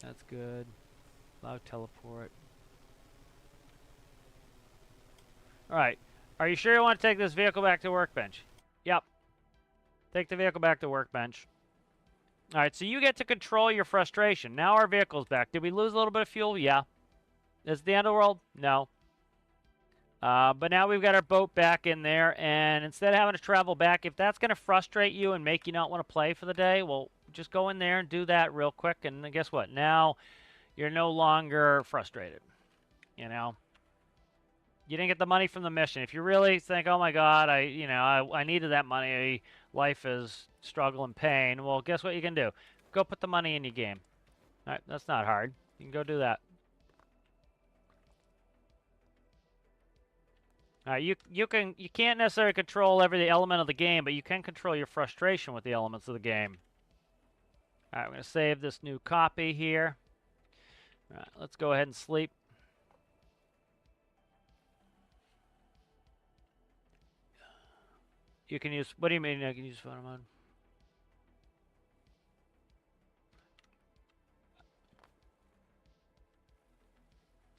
That's good. Allow teleport. All right. Are you sure you want to take this vehicle back to workbench? Yep. Take the vehicle back to workbench. All right, so you get to control your frustration. Now our vehicle's back. Did we lose a little bit of fuel? Yeah. Is it the end of the world? No. But now we've got our boat back in there, and instead of having to travel back, if that's going to frustrate you and make you not want to play for the day, well, just go in there and do that real quick, and then guess what? Now you're no longer frustrated, you know? You didn't get the money from the mission. If you really think, oh my God, I needed that money, life is struggle and pain, well, guess what you can do? Go put the money in your game. All right, that's not hard. You can go do that. You can't necessarily control every element of the game, but you can control your frustration with the elements of the game. All right, I'm going to save this new copy here. All right, let's go ahead and sleep. You can use, what do you mean I can use photo mode?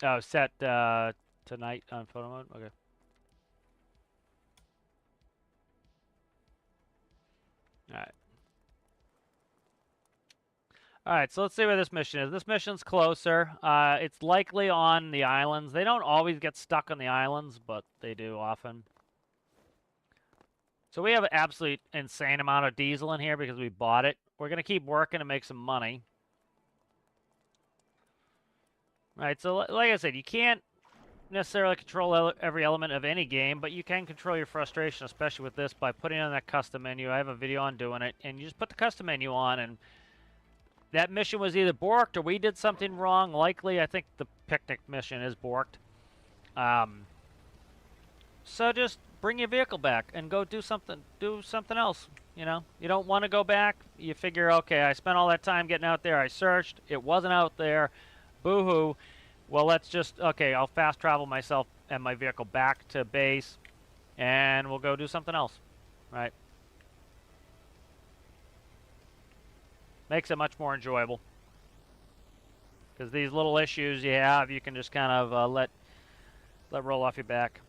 Oh, set tonight on photo mode? Okay. Alright. Alright, so let's see where this mission is. This mission's closer. It's likely on the islands. They don't always get stuck on the islands, but they do often. So we have an absolute insane amount of diesel in here because we bought it. We're going to keep working to make some money. Alright, so like I said, you can't necessarily control every element of any game, but you can control your frustration, especially with this, by putting on that custom menu. I have a video on doing it, and you just put the custom menu on, and that mission was either borked or we did something wrong. Likely, I think the picnic mission is borked. So just bring your vehicle back and go do something else. You know, you don't want to go back. You figure, okay, I spent all that time getting out there. I searched. It wasn't out there. Boo-hoo. Well, let's just, okay, I'll fast travel myself and my vehicle back to base, and we'll go do something else, right? Makes it much more enjoyable. Because these little issues you have, you can just kind of let roll off your back.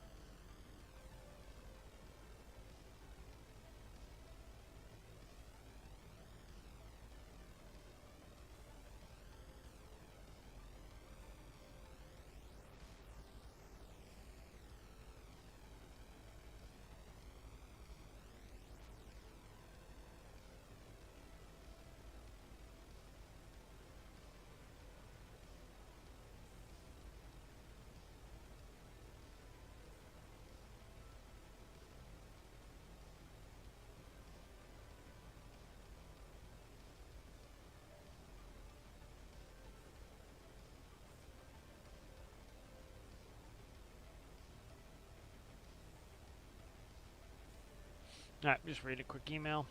All right, just read a quick email.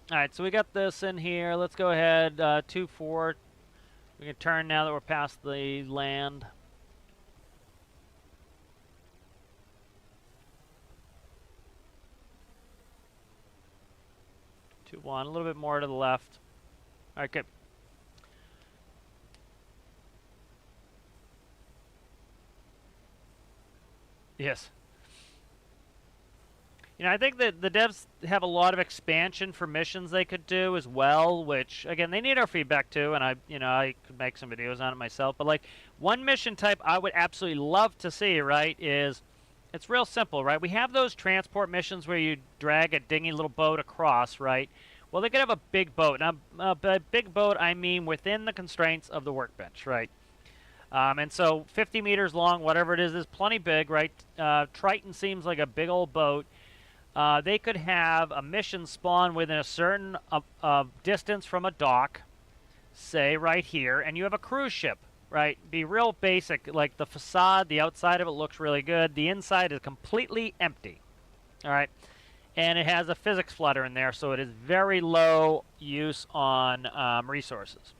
All right, so we got this in here. Let's go ahead, 2-4. We can turn now that we're past the land. 2-1, a little bit more to the left. All right, good. Yes. You know, I think that the devs have a lot of expansion for missions they could do as well, which, again, they need our feedback too, and I could make some videos on it myself. But, like, one mission type I would absolutely love to see, right, is, it's real simple, right? We have those transport missions where you drag a dingy little boat across, right? Well, they could have a big boat. Now, by big boat, I mean within the constraints of the workbench, right? And so 50 meters long, whatever it is plenty big, right? Triton seems like a big old boat. They could have a mission spawn within a certain distance from a dock, say right here, and you have a cruise ship, right? Be real basic, like the facade, the outside of it looks really good. The inside is completely empty, all right? and it has a physics flutter in there, so it is very low use on resources.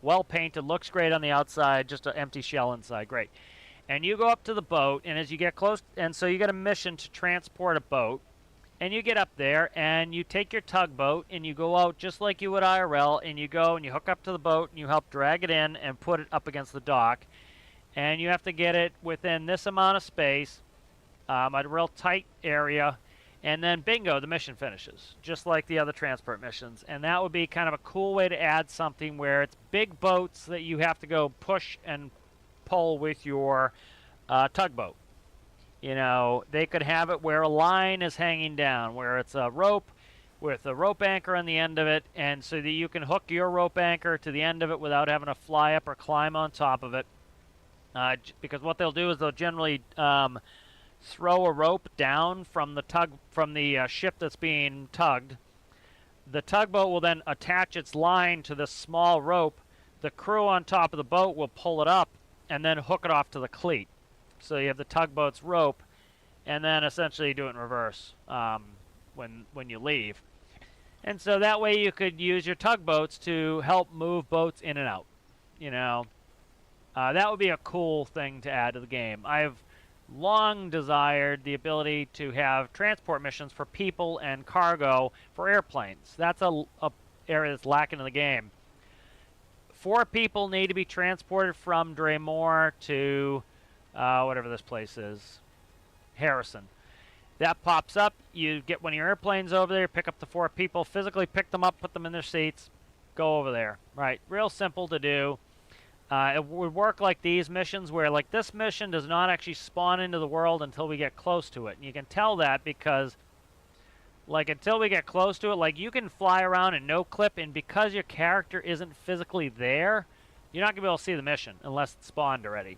Well painted, looks great on the outside, just an empty shell inside, great. And you go up to the boat, and as you get close, and so you get a mission to transport a boat, and you get up there, and you take your tugboat, and you go out just like you would IRL, and you go and you hook up to the boat, and you help drag it in and put it up against the dock, and you have to get it within this amount of space, a real tight area, and then bingo, the mission finishes, just like the other transport missions. And that would be kind of a cool way to add something where it's big boats that you have to go push and pull with your tugboat. You know, they could have it where a line is hanging down, where it's a rope with a rope anchor on the end of it, and so that you can hook your rope anchor to the end of it without having to fly up or climb on top of it. Because what they'll do is they'll generally throw a rope down from the ship that's being tugged. The tugboat will then attach its line to this small rope. The crew on top of the boat will pull it up and then hook it off to the cleat. So you have the tugboat's rope, and then essentially do it in reverse when you leave. And so that way you could use your tugboats to help move boats in and out. You know, that would be a cool thing to add to the game. I've long desired the ability to have transport missions for people and cargo for airplanes. That's a area that's lacking in the game. 4 people need to be transported from Dremore to whatever this place is, Harrison. That pops up. You get one of your airplanes over there, pick up the 4 people, physically pick them up, put them in their seats, go over there. Right, real simple to do. It would work like these missions where, like, this mission does not actually spawn into the world until we get close to it. And you can tell that because, like, until we get close to it, like, you can fly around and no-clip, and because your character isn't physically there, you're not going to be able to see the mission unless it's spawned already.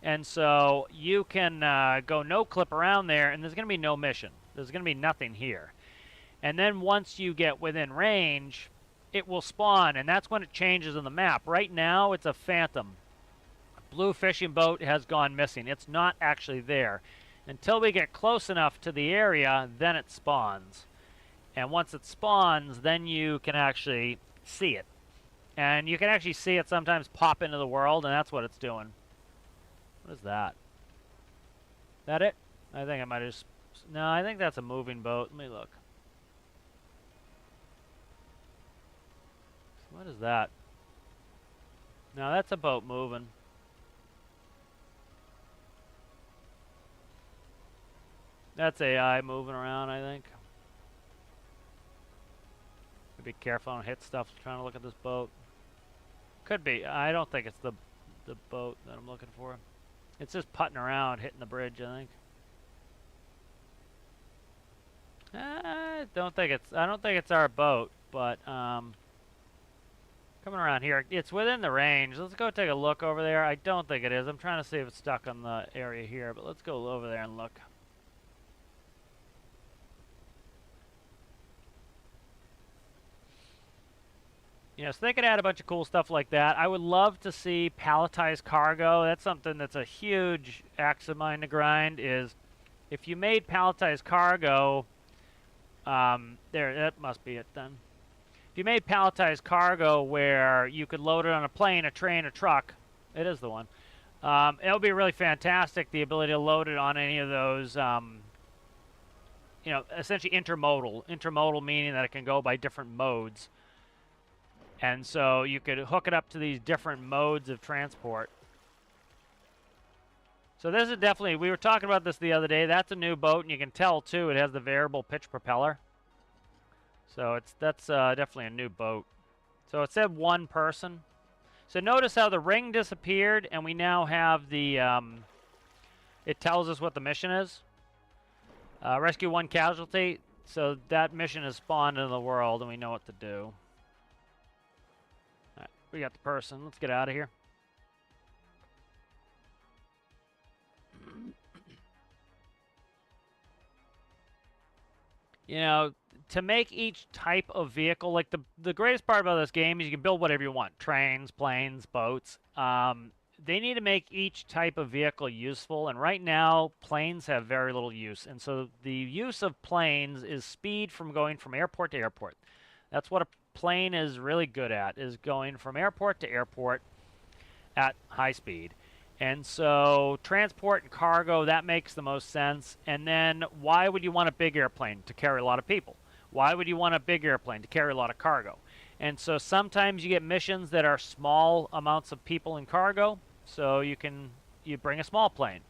And so you can go no-clip around there, and there's going to be no mission. There's going to be nothing here. And then once you get within range, it will spawn, and that's when it changes in the map. Right now, it's a phantom. Blue fishing boat has gone missing. It's not actually there. Until we get close enough to the area, then it spawns. And once it spawns, then you can actually see it. And you can actually see it sometimes pop into the world, and that's what it's doing. What is that? That it? I think I might have just... No, I think that's a moving boat. Let me look. What is that? No, that's a boat moving. That's AI moving around, I think. Be careful and hit stuff trying to look at this boat. Could be. I don't think it's the boat that I'm looking for. It's just putting around, hitting the bridge, I think. I don't think it's our boat, but coming around here, it's within the range. Let's go take a look over there. I don't think it is. I'm trying to see if it's stuck on the area here, but let's go over there and look. You know, so they could add a bunch of cool stuff like that. I would love to see palletized cargo. That's something that's a huge axe of mine to grind, is if you made palletized cargo, there, that must be it then. If you made palletized cargo where you could load it on a plane, a train, a truck, it is the one, it would be really fantastic, the ability to load it on any of those, you know, essentially intermodal. Intermodal meaning that it can go by different modes. And so you could hook it up to these different modes of transport. So this is definitely, we were talking about this the other day, that's a new boat, and you can tell too, it has the variable pitch propeller. So that's definitely a new boat. So it said 1 person. So notice how the ring disappeared, and we now have the, it tells us what the mission is. Rescue 1 casualty. So that mission is spawned into the world, and we know what to do. All right, we got the person. Let's get out of here. You know, to make each type of vehicle, like the greatest part about this game is you can build whatever you want. Trains, planes, boats. they need to make each type of vehicle useful, and right now planes have very little use. And so the use of planes is speed from going from airport to airport. That's what a plane is really good at, is going from airport to airport at high speed. And so transport and cargo, that makes the most sense. And then why would you want a big airplane? To carry a lot of people. Why would you want a big airplane? To carry a lot of cargo. And so sometimes you get missions that are small amounts of people and cargo, so you bring a small plane.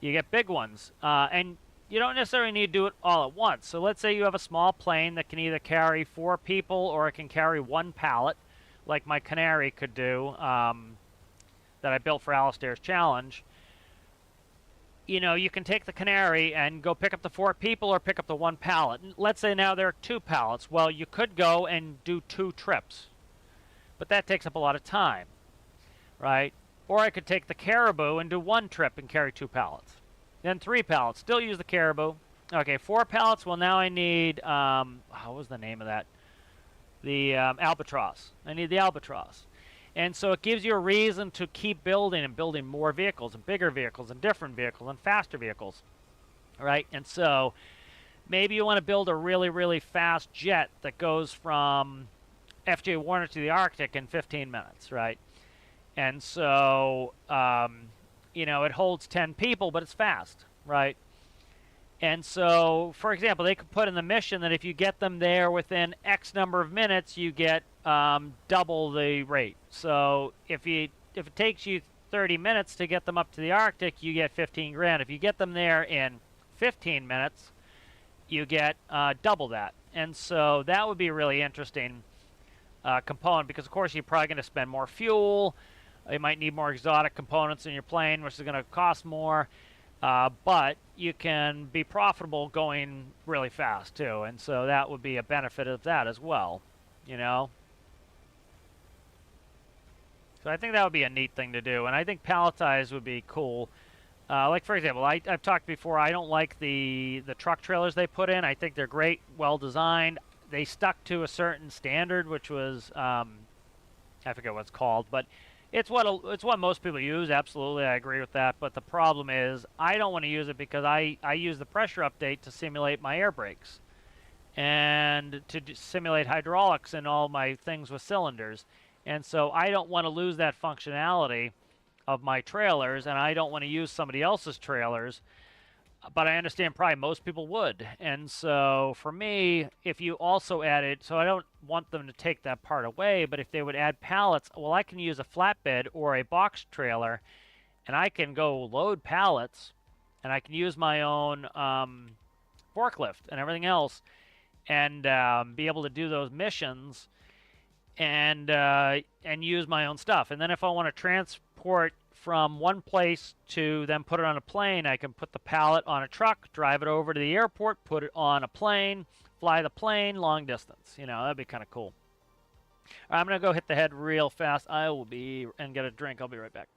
You get big ones, and you don't necessarily need to do it all at once. So let's say you have a small plane that can either carry 4 people or it can carry 1 pallet, like my Canary could do, that I built for Alistair's challenge. You know, you can take the Canary and go pick up the 4 people or pick up the 1 pallet. Let's say now there are 2 pallets. Well, you could go and do 2 trips, but that takes up a lot of time, right? Or I could take the Caribou and do 1 trip and carry 2 pallets. Then 3 pallets, still use the Caribou. Okay, 4 pallets, well now I need, what was the name of that? The Albatross. I need the Albatross. And so it gives you a reason to keep building and building more vehicles and bigger vehicles and different vehicles and faster vehicles, right? And so maybe you want to build a really, really fast jet that goes from FJ Warner to the Arctic in 15 minutes, right? And so, you know, it holds 10 people, but it's fast, right? And so, for example, they could put in the mission that if you get them there within X number of minutes, you get double the rate. So if it takes you 30 minutes to get them up to the Arctic, you get 15 grand. If you get them there in 15 minutes, you get double that. And so that would be a really interesting component, because of course you're probably going to spend more fuel. You might need more exotic components in your plane, which is going to cost more. But you can be profitable going really fast too, and so that would be a benefit of that as well, you know. So I think that would be a neat thing to do, and I think palletize would be cool. Like for example, I've talked before. I don't like the truck trailers they put in. I think they're great, well designed. They stuck to a certain standard, which was I forget what it's called, but it's what most people use. Absolutely, I agree with that. But the problem is, I don't want to use it because I use the pressure update to simulate my air brakes and to simulate hydraulics and all my things with cylinders. And so I don't want to lose that functionality of my trailers, and I don't want to use somebody else's trailers. But I understand probably most people would. And so for me, if you also added, so I don't want them to take that part away, but if they would add pallets, well, I can use a flatbed or a box trailer, and I can go load pallets, and I can use my own forklift and everything else, and be able to do those missions and use my own stuff. And then if I want to transport from one place to then put it on a plane, I can put the pallet on a truck, drive it over to the airport, put it on a plane, fly the plane long distance. You know, that'd be kind of cool. All right, I'm going to go hit the head real fast. I will be, and get a drink. I'll be right back.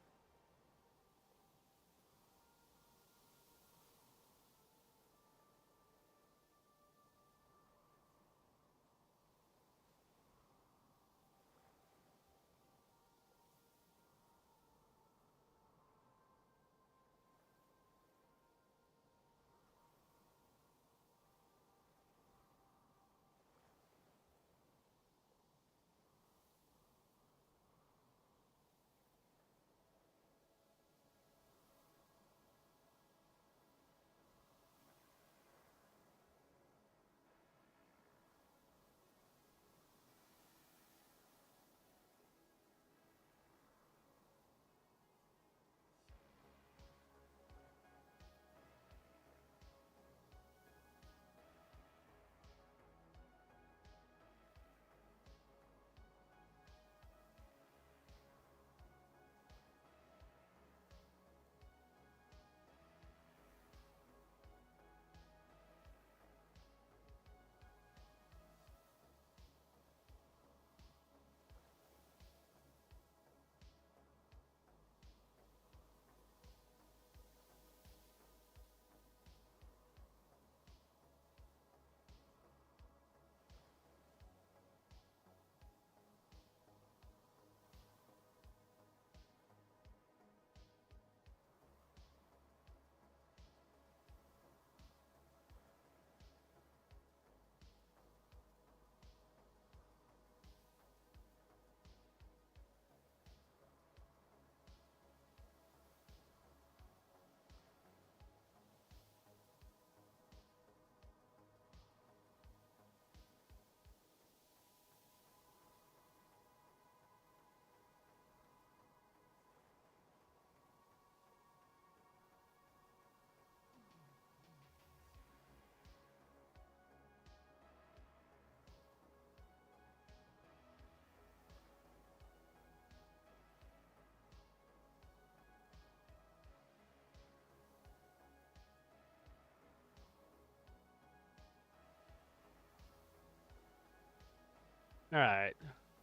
All right.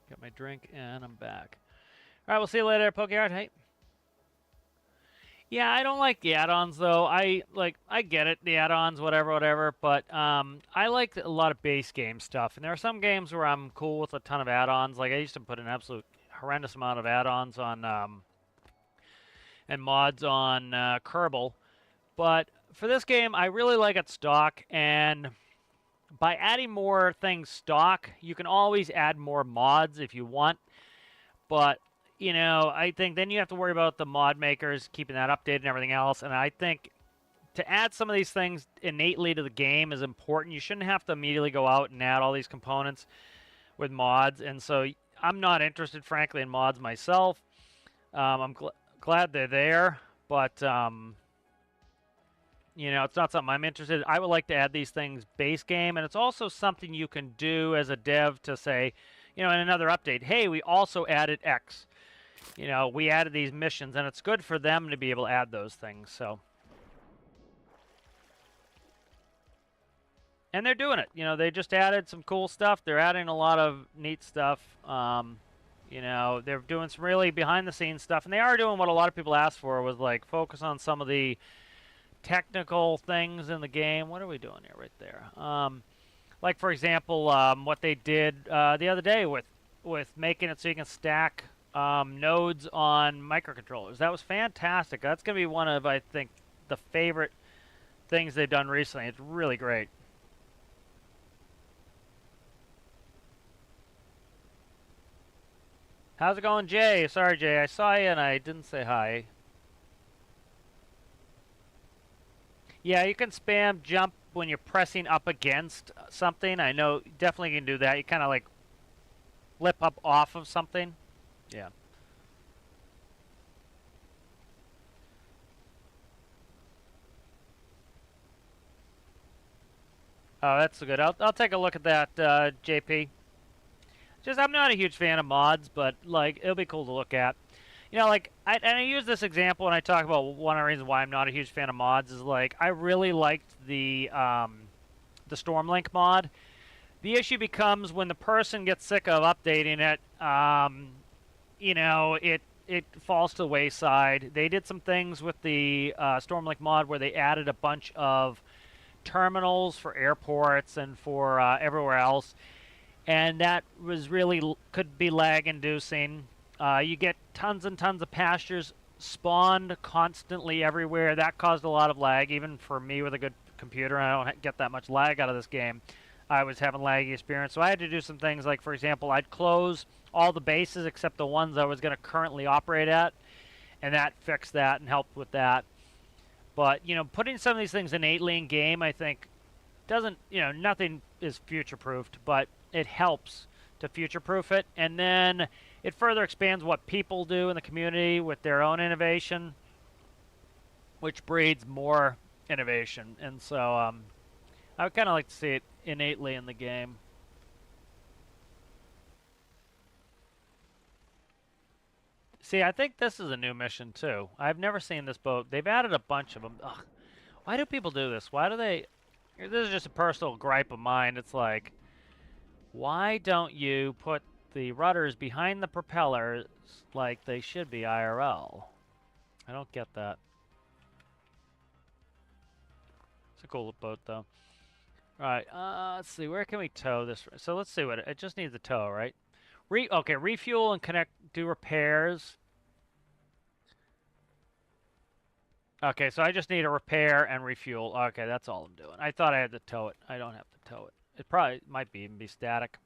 Got my drink and I'm back. All right, we'll see you later, Pokeyard. Hey. Yeah, I don't like the add-ons though. I get it, the add-ons, whatever, but I like a lot of base game stuff. And there are some games where I'm cool with a ton of add-ons. Like I used to put an absolute horrendous amount of add-ons on and mods on Kerbal. But for this game, I really like it stock, and by adding more things stock, you can always add more mods if you want. But you know, I think then you have to worry about the mod makers keeping that updated and everything else. And I think to add some of these things innately to the game is important. You shouldn't have to immediately go out and add all these components with mods. And so I'm not interested, frankly, in mods myself. I'm glad they're there, but you know, it's not something I'm interested in. I would like to add these things base game, and it's also something you can do as a dev to say, you know, in another update, hey, we also added X. You know, we added these missions, and it's good for them to be able to add those things, so. And they're doing it. You know, they just added some cool stuff. They're adding a lot of neat stuff. You know, they're doing some really behind-the-scenes stuff, and they are doing what a lot of people asked for, was, like, focus on some of the technical things in the game. What are we doing here right there? Like, for example, what they did the other day with making it so you can stack nodes on microcontrollers. That was fantastic. That's going to be one of, I think, the favorite things they've done recently. It's really great. How's it going, Jay? Sorry, Jay. I saw you and I didn't say hi. Yeah, you can spam jump when you're pressing up against something. I know, definitely can do that. You kind of like flip up off of something. Yeah. Oh, that's good. I'll take a look at that, JP. Just, I'm not a huge fan of mods, but, like, it'll be cool to look at. You know, like, and I use this example when I talk about one of the reasons why I'm not a huge fan of mods is, like, I really liked the Stormlink mod. The issue becomes when the person gets sick of updating it, you know, it falls to the wayside. They did some things with the Stormlink mod where they added a bunch of terminals for airports and for everywhere else, and that was really could be lag inducing. You get tons and tons of pastures spawned constantly everywhere. That caused a lot of lag, even for me with a good computer. I don't get that much lag out of this game. I was having laggy experience, so I had to do some things like, for example, I'd close all the bases except the ones I was going to currently operate at, and that fixed that and helped with that. But, you know, putting some of these things innately in game, I think, doesn't, you know, nothing is future-proofed, but it helps to future-proof it. And then it further expands what people do in the community with their own innovation, which breeds more innovation. And so I would kind of like to see it innately in the game. See, I think this is a new mission, too. I've never seen this boat. They've added a bunch of them. Ugh. Why do people do this? Why do they... This is just a personal gripe of mine. It's like, why don't you put the rudders behind the propellers like they should be IRL? I don't get that. It's a cool boat, though. All right, let's see. Where can we tow this? So let's see what it just needs a tow, right? Okay, refuel and connect, do repairs. Okay, so I just need a repair and refuel. Okay, that's all I'm doing. I thought I had to tow it. I don't have to tow it. It probably might even be static.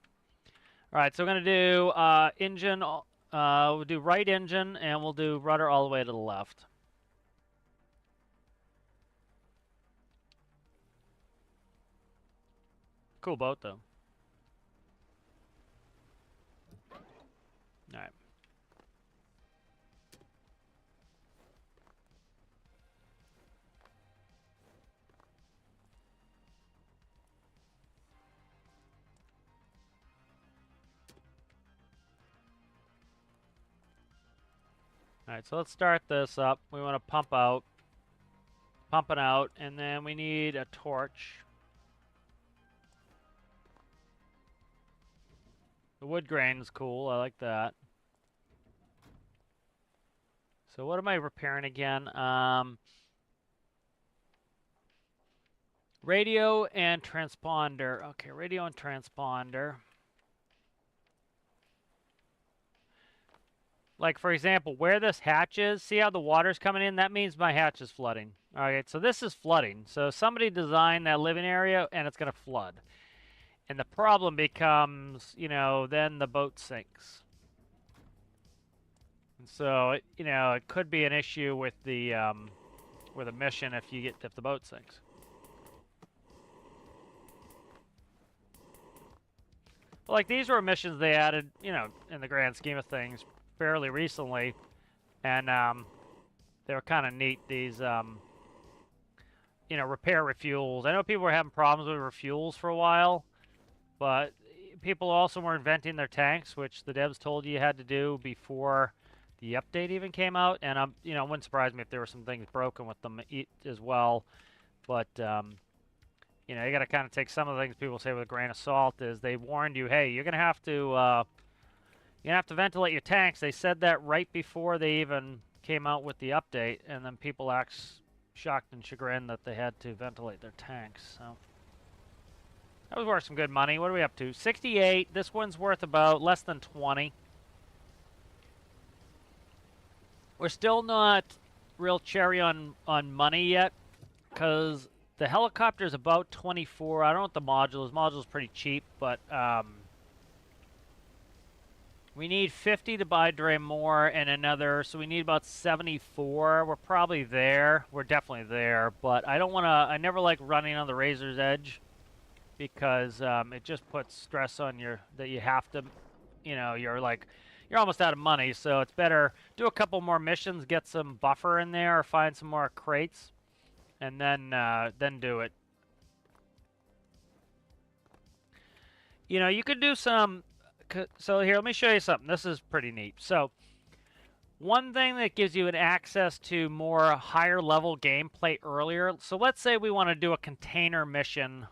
All right, so we're going to do engine. We'll do right engine, and we'll do rudder all the way to the left. Cool boat, though. All right. All right, so let's start this up. We want to pump it out, and then we need a torch. The wood grain is cool. I like that. So what am I repairing again? Radio and transponder. Okay, radio and transponder. Like, for example, where this hatch is, see how the water's coming in? That means my hatch is flooding. All right, so this is flooding. So somebody designed that living area, and it's going to flood. And the problem becomes, you know, then the boat sinks. And so, you know, it could be an issue with the mission if the boat sinks. But like, these were missions they added, you know, in the grand scheme of things, fairly recently, and they were kind of neat. These, you know, repair refuels. I know people were having problems with refuels for a while, but people also were inventing their tanks, which the devs told you had to do before the update even came out. And you know, it wouldn't surprise me if there were some things broken with them as well. But you know, you got to kind of take some of the things people say with a grain of salt. Is they warned you, hey, you're gonna have to ventilate your tanks. They said that right before they even came out with the update, and then people act shocked and chagrined that they had to ventilate their tanks. So that was worth some good money. What are we up to? 68. This one's worth about less than 20. We're still not real cherry on money yet, because the helicopter is about 24. I don't know what the module is. Module is pretty cheap, but we need 50 to buy Dre more and another, so we need about 74. We're probably there. We're definitely there, but I don't want to, I never like running on the razor's edge because it just puts stress on that you have to, you know, you're almost out of money, so it's better do a couple more missions, get some buffer in there, or find some more crates, and then do it. You know, you could do some. So here, let me show you something. This is pretty neat. So one thing that gives you an access to more higher level gameplay earlier. So let's say we want to do a container mission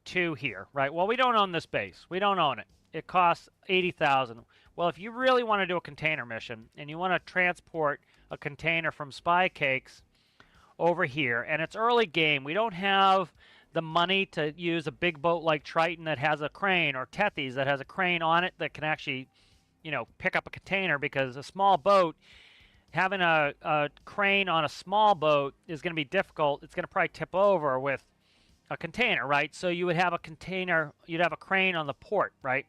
to here, right? Well, we don't own this base. We don't own it. It costs 80,000. Well, if you really want to do a container mission and you want to transport a container from Spy Cakes over here, and it's early game, we don't have the money to use a big boat like Triton that has a crane, or Tethys that has a crane on it that can actually, you know, pick up a container, because a small boat, having a crane on a small boat is going to be difficult. It's going to probably tip over with a container, right? So you would have a container, you'd have a crane on the port, right?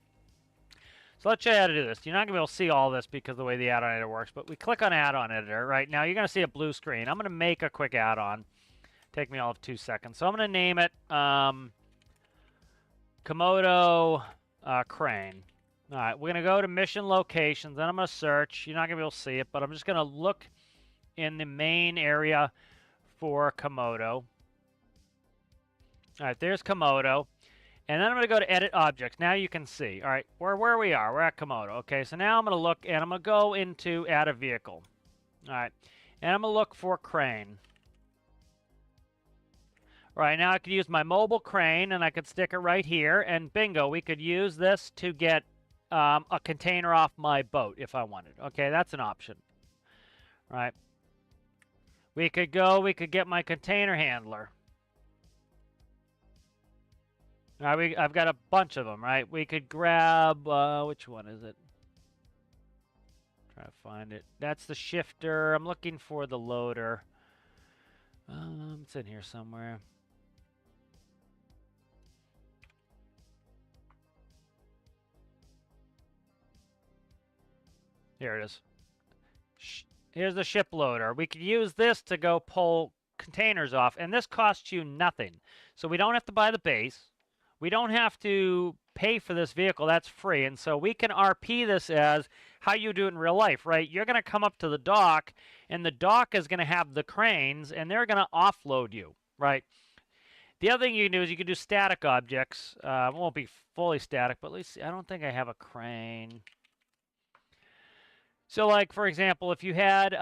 So let's show you how to do this. You're not going to be able to see all this because of the way the add-on editor works, but we click on add-on editor, right? Now you're going to see a blue screen. I'm going to make a quick add-on. Take me all of 2 seconds. So I'm going to name it Komodo Crane. All right, we're going to go to mission locations. Then I'm going to search. You're not going to be able to see it, but I'm just going to look in the main area for Komodo. All right, there's Komodo. And then I'm going to go to Edit Objects. Now you can see. All right, where we are. We're at Komodo. Okay, so now I'm going to look, and I'm going to go into Add a Vehicle. All right, and I'm going to look for Crane. All right, now I could use my mobile crane, and I could stick it right here, and bingo, we could use this to get a container off my boat if I wanted. Okay, that's an option. All right. We could get my container handler. All right, I've got a bunch of them, right? We could grab, which one is it? Try to find it. That's the shifter. I'm looking for the loader. It's in here somewhere. Here it is. Here's the ship loader. We could use this to go pull containers off, and this costs you nothing. So we don't have to buy the base. We don't have to pay for this vehicle. That's free. And so we can RP this as how you do it in real life, right? You're going to come up to the dock, and the dock is going to have the cranes, and they're going to offload you, right? The other thing you can do is you can do static objects. It won't be fully static, but at least I don't think I have a crane. So, like, for example, if you had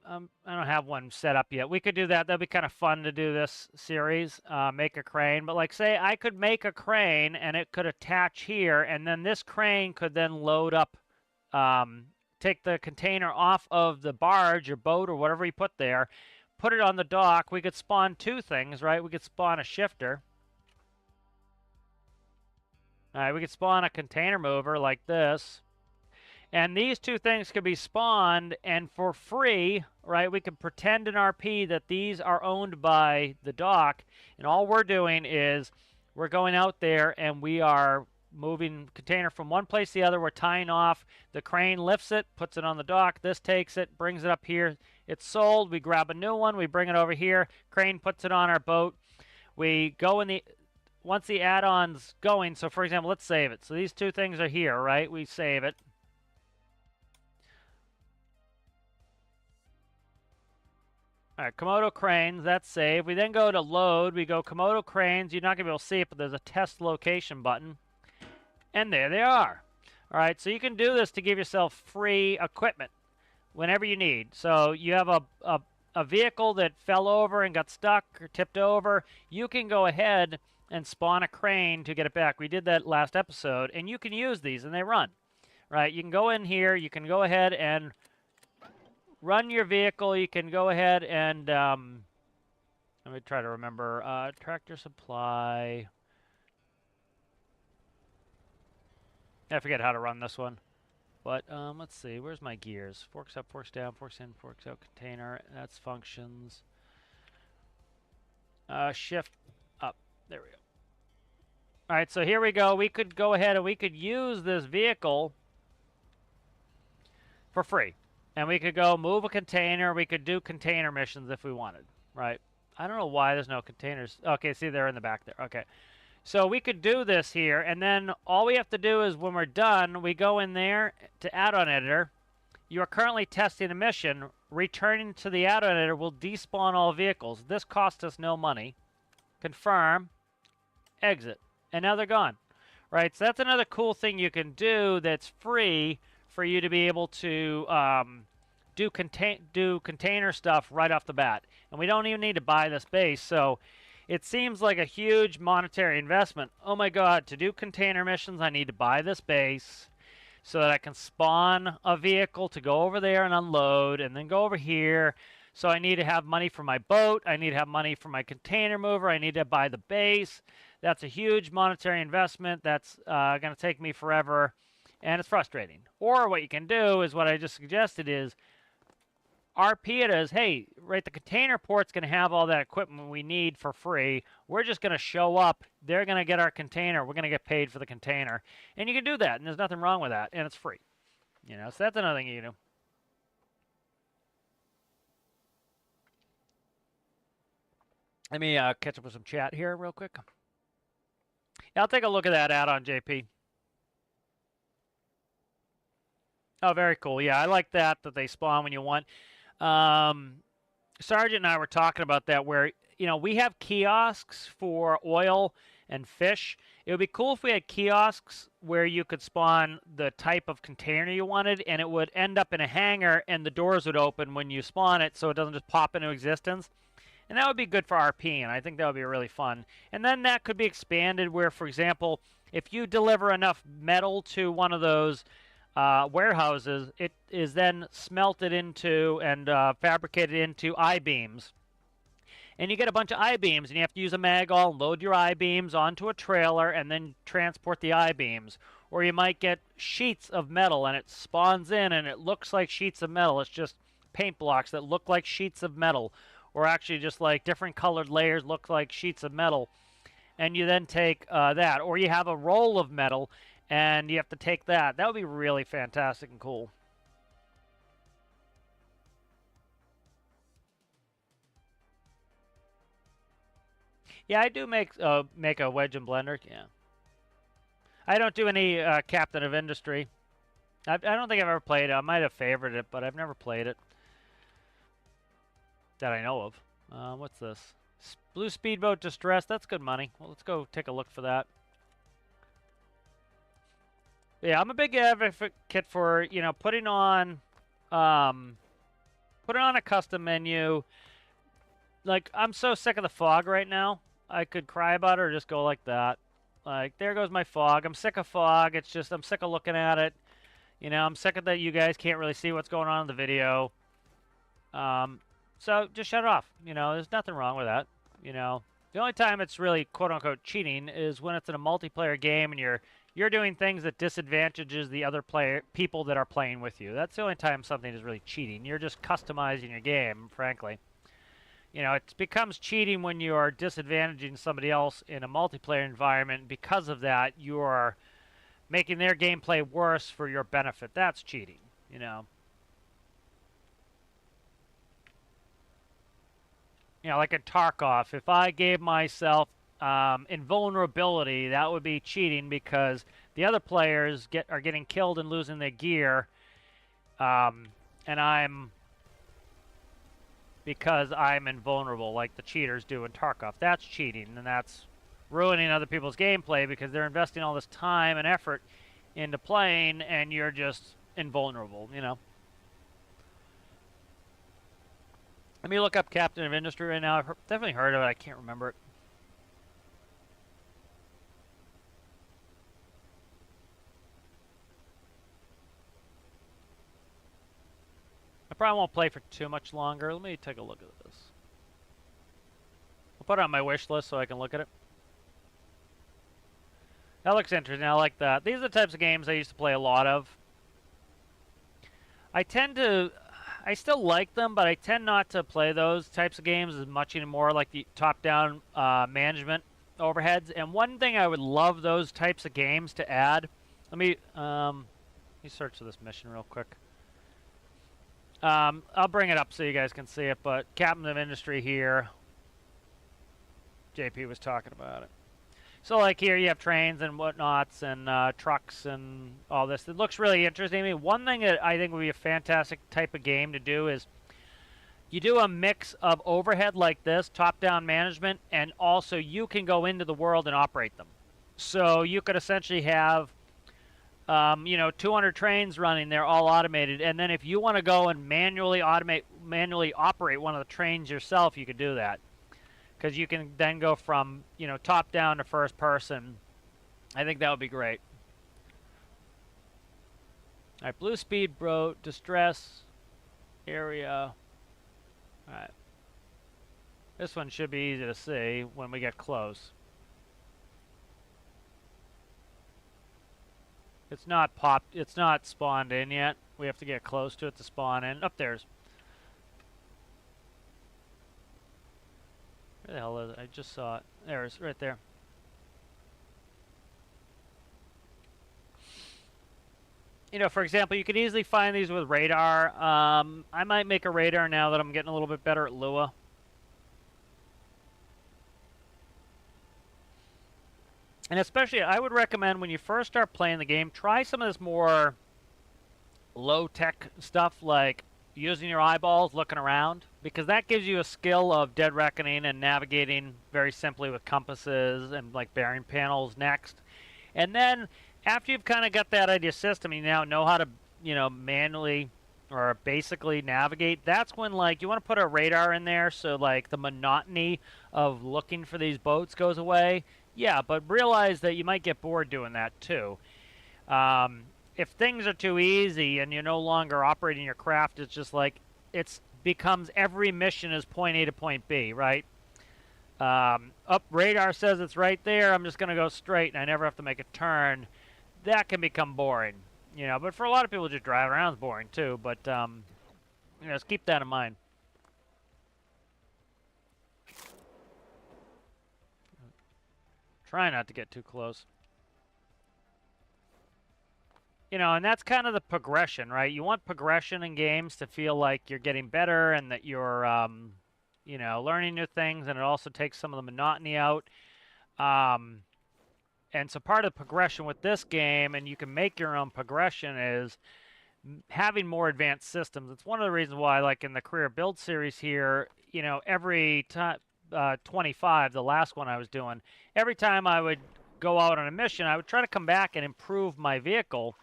I don't have one set up yet. We could do that. That'd be kind of fun to do this series, make a crane. But like, say I could make a crane and it could attach here, and then this crane could then load up, take the container off of the barge or boat or whatever you put there, put it on the dock. We could spawn two things, right? We could spawn a shifter. All right, we could spawn a container mover like this. And these two things could be spawned, and for free, right, we can pretend in RP that these are owned by the dock, and all we're doing is we're going out there and we are moving container from one place to the other. We're tying off. The crane lifts it, puts it on the dock. This takes it, brings it up here. It's sold. We grab a new one. We bring it over here. Crane puts it on our boat. We go in the... Once the add-on's going, so for example, let's save it. So these two things are here, right? We save it. All right, Komodo cranes, that's saved. We then go to load. We go Komodo cranes. You're not going to be able to see it, but there's a test location button. And there they are. All right, so you can do this to give yourself free equipment whenever you need. So you have a vehicle that fell over and got stuck or tipped over. You can go ahead and spawn a crane to get it back. We did that last episode, and you can use these, and they run. Right, you can go in here. You can go ahead and run your vehicle. You can go ahead and, let me try to remember, tractor supply. I forget how to run this one. But, let's see, where's my gears? Forks up, forks down, forks in, forks out, container. That's functions. Shift up. There we go. All right, so here we go. We could go ahead and we could use this vehicle for free. And we could go move a container. We could do container missions if we wanted, right? I don't know why there's no containers. Okay, see, they're in the back there. Okay. So we could do this here, and then all we have to do is when we're done, we go in there to add-on editor. You are currently testing a mission. Returning to the add-on editor will despawn all vehicles. This cost us no money. Confirm. Exit. And now they're gone. Right, so that's another cool thing you can do that's free for you to be able to do container stuff right off the bat. And we don't even need to buy this base, so it seems like a huge monetary investment. Oh my god, to do container missions, I need to buy this base so that I can spawn a vehicle to go over there and unload, and then go over here. So I need to have money for my boat. I need to have money for my container mover. I need to buy the base. That's a huge monetary investment. That's going to take me forever, and it's frustrating. Or what you can do is what I just suggested is RP it as, hey, right, the container port's going to have all that equipment we need for free. We're just going to show up. They're going to get our container. We're going to get paid for the container. And you can do that, and there's nothing wrong with that, and it's free. You know, so that's another thing you can do. Let me catch up with some chat here real quick. Yeah, I'll take a look at that add-on, JP. Oh, very cool. Yeah, I like that they spawn when you want. Sergeant and I were talking about that where, you know, we have kiosks for oil and fish. It would be cool if we had kiosks where you could spawn the type of container you wanted, and it would end up in a hangar, and the doors would open when you spawn it so it doesn't just pop into existence. And that would be good for RP, and I think that would be really fun. And then that could be expanded where, for example, if you deliver enough metal to one of those warehouses, it is then smelted into and fabricated into I-beams. And you get a bunch of I-beams, and you have to use a magall, load your I-beams onto a trailer, and then transport the I-beams. Or you might get sheets of metal, and it spawns in, and it looks like sheets of metal. It's just paint blocks that look like sheets of metal. Or actually just like different colored layers look like sheets of metal. And you then take that. Or you have a roll of metal, and you have to take that. That would be really fantastic and cool. Yeah, I do make a wedge and blender. Yeah. I don't do any Captain of Industry. I don't think I've ever played it. I might have favored it, but I've never played it. That I know of. What's this? Blue Speedboat Distress. That's good money. Well, let's go take a look for that. Yeah, I'm a big advocate for, you know, putting on Put it on a custom menu. Like, I'm so sick of the fog right now. I could cry about it or just go like that. Like, there goes my fog. I'm sick of fog. It's just, I'm sick of looking at it. You know, I'm sick of that you guys can't really see what's going on in the video. So just shut it off. You know, there's nothing wrong with that. You know, the only time it's really quote-unquote cheating is when it's in a multiplayer game and you're doing things that disadvantages the other people that are playing with you. That's the only time something is really cheating. You're just customizing your game, frankly. You know, it becomes cheating when you are disadvantaging somebody else in a multiplayer environment. Because of that, you are making their gameplay worse for your benefit. That's cheating, you know. You know, like in Tarkov, if I gave myself invulnerability, that would be cheating because the other players are getting killed and losing their gear, and because I'm invulnerable, like the cheaters do in Tarkov. That's cheating, and that's ruining other people's gameplay because they're investing all this time and effort into playing, and you're just invulnerable, you know. Let me look up Captain of Industry right now. I've definitely heard of it. I can't remember it. I probably won't play for too much longer. Let me take a look at this. I'll put it on my wish list so I can look at it. That looks interesting. I like that. These are the types of games I used to play a lot of. I still like them, but I tend not to play those types of games as much anymore, like the top-down management overheads. And one thing I would love those types of games to add, let me search this mission real quick. I'll bring it up so you guys can see it, but Captain of Industry here, JP was talking about it. So like here you have trains and whatnots and trucks and all this. It looks really interesting. I mean, one thing that I think would be a fantastic type of game to do is you do a mix of overhead like this, top-down management, and also you can go into the world and operate them. So you could essentially have, you know, 200 trains running there, all automated. And then if you want to go and manually operate one of the trains yourself, you could do that. Because you can then go from, you know, top down to first person. I think that would be great. All right, blue speed, bro, distress area. All right. This one should be easy to see when we get close. It's not popped. It's not spawned in yet. We have to get close to it to spawn in. Up there's. Where the hell is it? I just saw it. There it is, right there. You know, for example, you could easily find these with radar. I might make a radar now that I'm getting a little bit better at Lua. And especially, I would recommend when you first start playing the game, try some of this more low-tech stuff like using your eyeballs, looking around, because that gives you a skill of dead reckoning and navigating very simply with compasses and like bearing panels next. And then after you've kind of got that out of your system, you now know how to, you know, manually or basically navigate. That's when like you want to put a radar in there so like the monotony of looking for these boats goes away. Yeah, but realize that you might get bored doing that too. If things are too easy and you're no longer operating your craft, it's just like it becomes every mission is point A to point B, right? Up radar says it's right there. I'm just going to go straight and I never have to make a turn. That can become boring, you know. But for a lot of people, just driving around is boring too. But you know, just keep that in mind. Try not to get too close. You know, and that's kind of the progression, right? You want progression in games to feel like you're getting better and that you're, you know, learning new things, and it also takes some of the monotony out. And so part of the progression with this game, and you can make your own progression, is having more advanced systems. It's one of the reasons why, like in the career build series here, you know, every time, 25, the last one I was doing, every time I would go out on a mission, I would try to come back and improve my vehicle.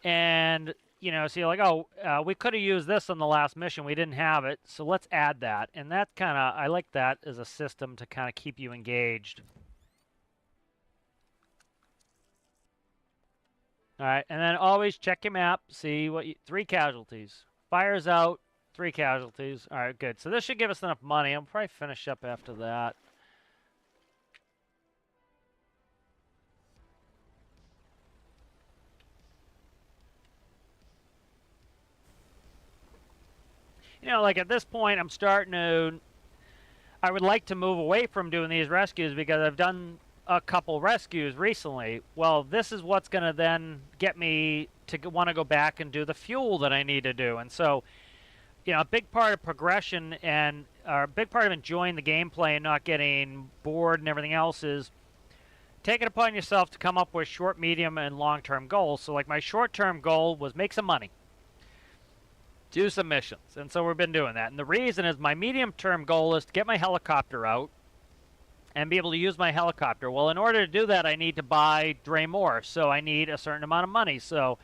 And you know, so you're like, oh, we could have used this on the last mission. We didn't have it, so let's add that. And that kind of, I like that as a system to kind of keep you engaged. All right, and then always check your map, see what 3 casualties. Fires out, 3 casualties. All right, good. So this should give us enough money. I'll probably finish up after that. You know, like at this point, I'm starting to... I would like to move away from doing these rescues because I've done a couple rescues recently. Well, this is what's going to then get me to want to go back and do the fuel that I need to do. And so, you know, a big part of progression and a big part of enjoying the gameplay and not getting bored and everything else is take it upon yourself to come up with short, medium, and long-term goals. So, like, my short-term goal was make some money. Do some missions. And so we've been doing that. And the reason is my medium-term goal is to get my helicopter out and be able to use my helicopter. Well, in order to do that, I need to buy Draymore. So I need a certain amount of money. So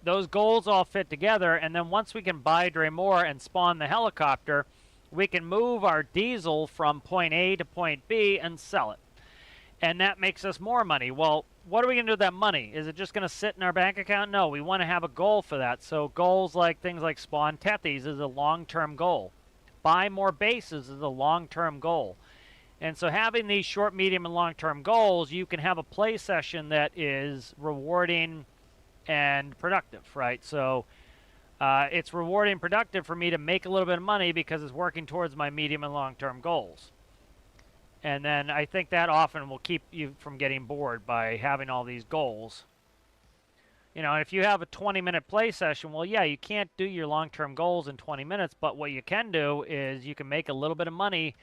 those goals all fit together. And then once we can buy Draymore and spawn the helicopter, we can move our diesel from point A to point B and sell it. And that makes us more money. Well, what are we going to do with that money? Is it just going to sit in our bank account? No, we want to have a goal for that. So goals like things like spawn Tethys is a long-term goal. Buy more bases is a long-term goal. And so having these short, medium, and long-term goals, you can have a play session that is rewarding and productive, right? So it's rewarding and productive for me to make a little bit of money because it's working towards my medium and long-term goals. And then I think that often will keep you from getting bored by having all these goals. You know, if you have a 20-minute play session, well, yeah, you can't do your long-term goals in 20 minutes, but what you can do is you can make a little bit of money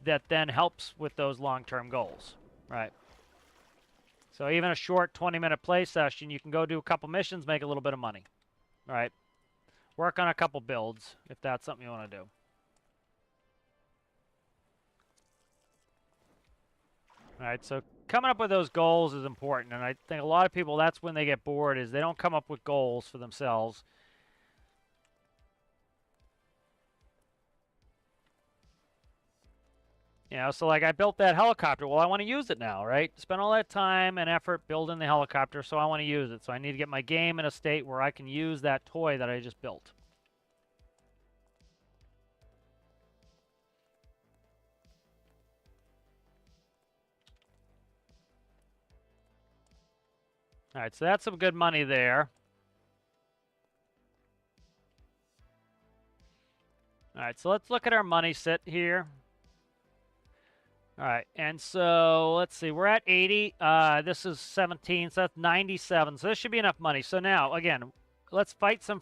that then helps with those long-term goals, right? So even a short 20-minute play session, you can go do a couple missions, make a little bit of money, right? Work on a couple builds if that's something you want to do. All right, so coming up with those goals is important, and I think a lot of people, that's when they get bored, is they don't come up with goals for themselves. You know, so like I built that helicopter. Well, I want to use it now, right? Spent all that time and effort building the helicopter, so I want to use it. So I need to get my game in a state where I can use that toy that I just built. All right, so that's some good money there. All right, so let's look at our money sit here. All right, and so let's see, we're at 80. This is 17, so that's 97. So this should be enough money. So now, again, let's fight some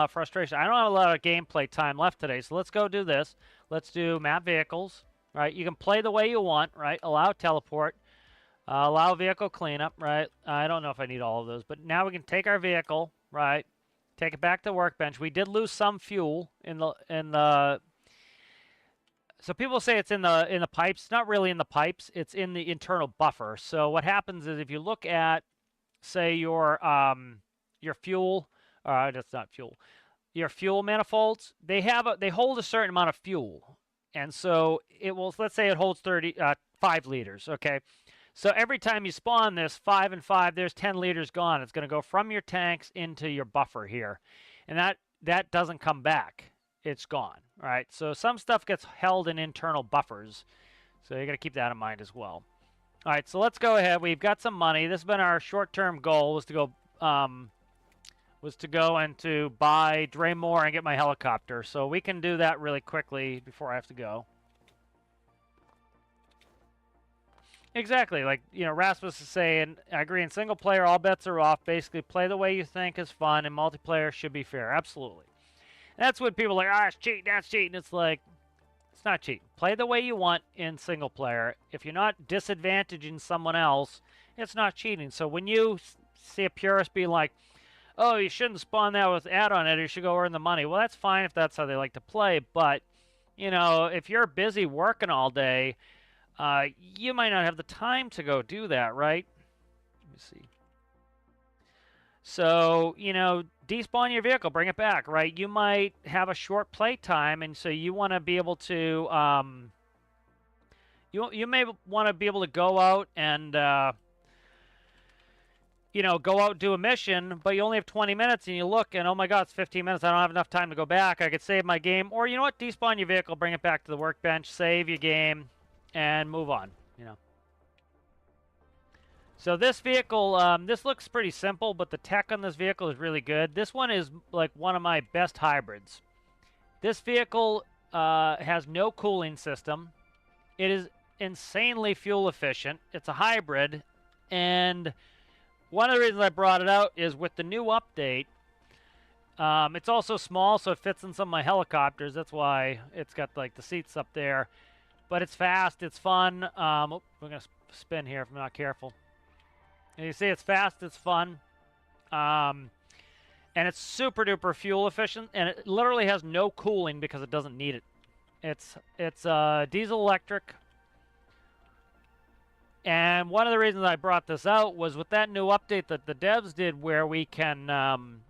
frustration. I don't have a lot of gameplay time left today, so let's go do this. Let's do map vehicles, right? You can play the way you want, right? Allow teleport. Allow vehicle cleanup, right? I don't know if I need all of those, but now we can take our vehicle, right? Take it back to the workbench. We did lose some fuel in the. So people say it's in the pipes. It's not really in the pipes. It's in the internal buffer. So what happens is if you look at, say your fuel, that's not fuel. Your fuel manifolds, they hold a certain amount of fuel, and so it will. Let's say it holds 5 liters. Okay. So every time you spawn this 5 and 5, there's 10 liters gone. It's going to go from your tanks into your buffer here. And that doesn't come back. It's gone. All right. So some stuff gets held in internal buffers. So you got to keep that in mind as well. All right. So let's go ahead. We've got some money. This has been our short-term goal was to go and to buy Draymore and get my helicopter. So we can do that really quickly before I have to go. Exactly, like, you know, Rasmus is saying, I agree, in single player, all bets are off. Basically, play the way you think is fun, and multiplayer should be fair. Absolutely. That's what people are like, it's cheating, that's cheating. It's like, it's not cheating. Play the way you want in single player. If you're not disadvantaging someone else, it's not cheating. So when you see a purist being like, oh, you shouldn't spawn that with add-on editor, you should go earn the money. Well, that's fine if that's how they like to play, but, you know, if you're busy working all day, you might not have the time to go do that, right? Let me see. So, you know, despawn your vehicle, bring it back, right? You might have a short play time, and so you want to be able to, you may want to be able to go out and, you know, go out and do a mission, but you only have 20 minutes, and you look, and oh my god, it's 15 minutes, I don't have enough time to go back, I could save my game, or you know what, despawn your vehicle, bring it back to the workbench, save your game, and move on, you know. So this vehicle, this looks pretty simple, but the tech on this vehicle is really good. This one is like one of my best hybrids. This vehicle has no cooling system. It is insanely fuel efficient. It's a hybrid, and one of the reasons I brought it out is with the new update, it's also small, so it fits in some of my helicopters. That's why it's got like the seats up there. But it's fast, it's fun. Oh, we're going to spin here if I'm not careful. And you see it's fast, it's fun. And it's super duper fuel efficient, and it literally has no cooling because it doesn't need it. It's diesel electric. And one of the reasons I brought this out was with that new update that the devs did where we can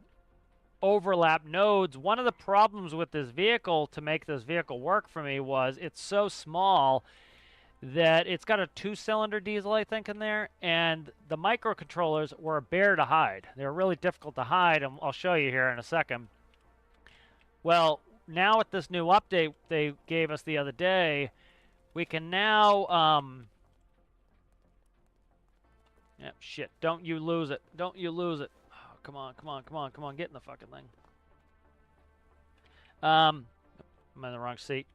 overlap nodes. One of the problems with this vehicle to make this vehicle work for me was it's so small that it's got a 2-cylinder diesel, I think, in there, and the microcontrollers were a bear to hide. They were really difficult to hide, and I'll show you here in a second. Well, now with this new update they gave us the other day, we can now, yep, shit, don't you lose it. Don't you lose it. Oh, come on, come on, come on, come on, get in the fucking thing. I'm in the wrong seat.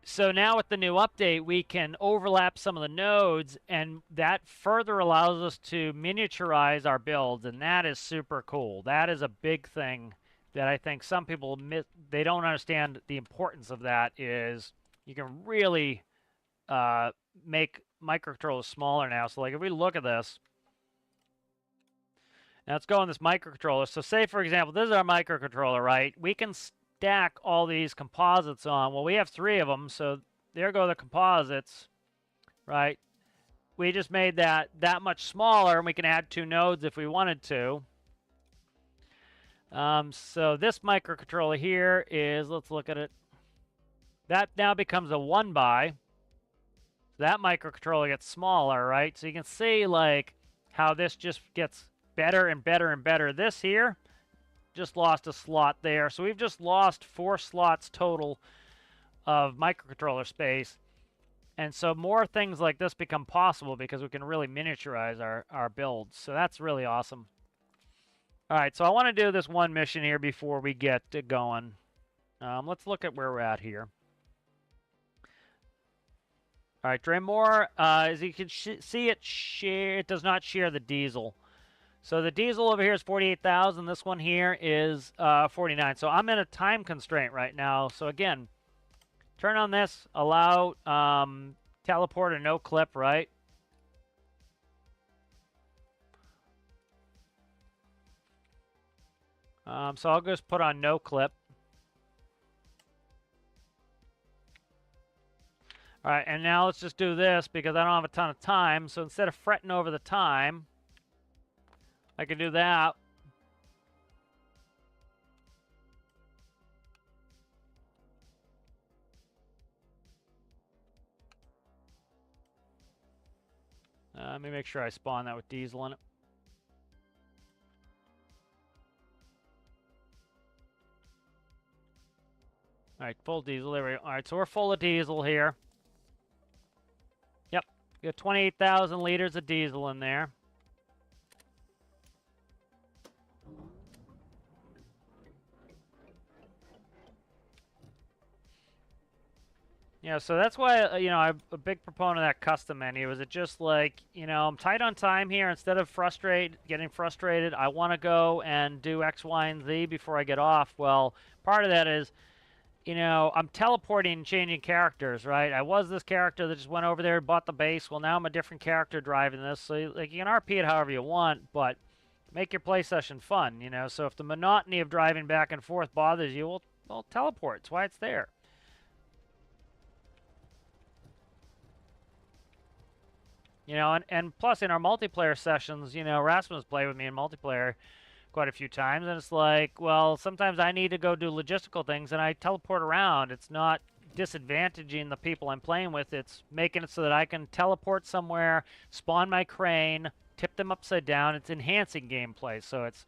So now with the new update, we can overlap some of the nodes, and that further allows us to miniaturize our builds, and that is super cool. That is a big thing that I think some people admit they don't understand the importance of. That is you can really make microcontrollers smaller now. So like if we look at this, now let's go on this microcontroller. So say, for example, this is our microcontroller, right? We can stack all these composites on. Well, we have 3 of them, so there go the composites, right? We just made that much smaller, and we can add 2 nodes if we wanted to. So this microcontroller here is, let's look at it. That now becomes a 1x. That microcontroller gets smaller, right? So you can see like how this just gets better and better and better. This here just lost a slot there. So we've just lost 4 slots total of microcontroller space. And so more things like this become possible because we can really miniaturize our builds. So that's really awesome. All right, so I want to do this one mission here before we get going. Let's look at where we're at here. All right, Draymore, as you can see, it does not share the diesel. So the diesel over here is 48,000. This one here is 49. So I'm in a time constraint right now. So again, turn on this, allow teleport or no clip, right? So I'll just put on no clip. All right, and now let's just do this because I don't have a ton of time. So instead of fretting over the time, I can do that. Let me make sure I spawn that with diesel in it. All right, full diesel. There we go. All right, so we're full of diesel here. Yep, got 28,000 liters of diesel in there. Yeah, so that's why, you know, I'm a big proponent of that custom menu. Is it just like, you know, I'm tight on time here. Instead of getting frustrated, I want to go and do X, Y, and Z before I get off. Well, part of that is, you know, I'm teleporting and changing characters, right? I was this character that just went over there and bought the base. Well, now I'm a different character driving this. So, like, you can RP it however you want, but make your play session fun, you know? So if the monotony of driving back and forth bothers you, well teleport. It's why it's there. You know, and plus in our multiplayer sessions, you know, Rasmus played with me in multiplayer quite a few times, and it's like, well, sometimes I need to go do logistical things, and I teleport around. It's not disadvantaging the people I'm playing with. It's making it so that I can teleport somewhere, spawn my crane, tip them upside down. It's enhancing gameplay, so it's,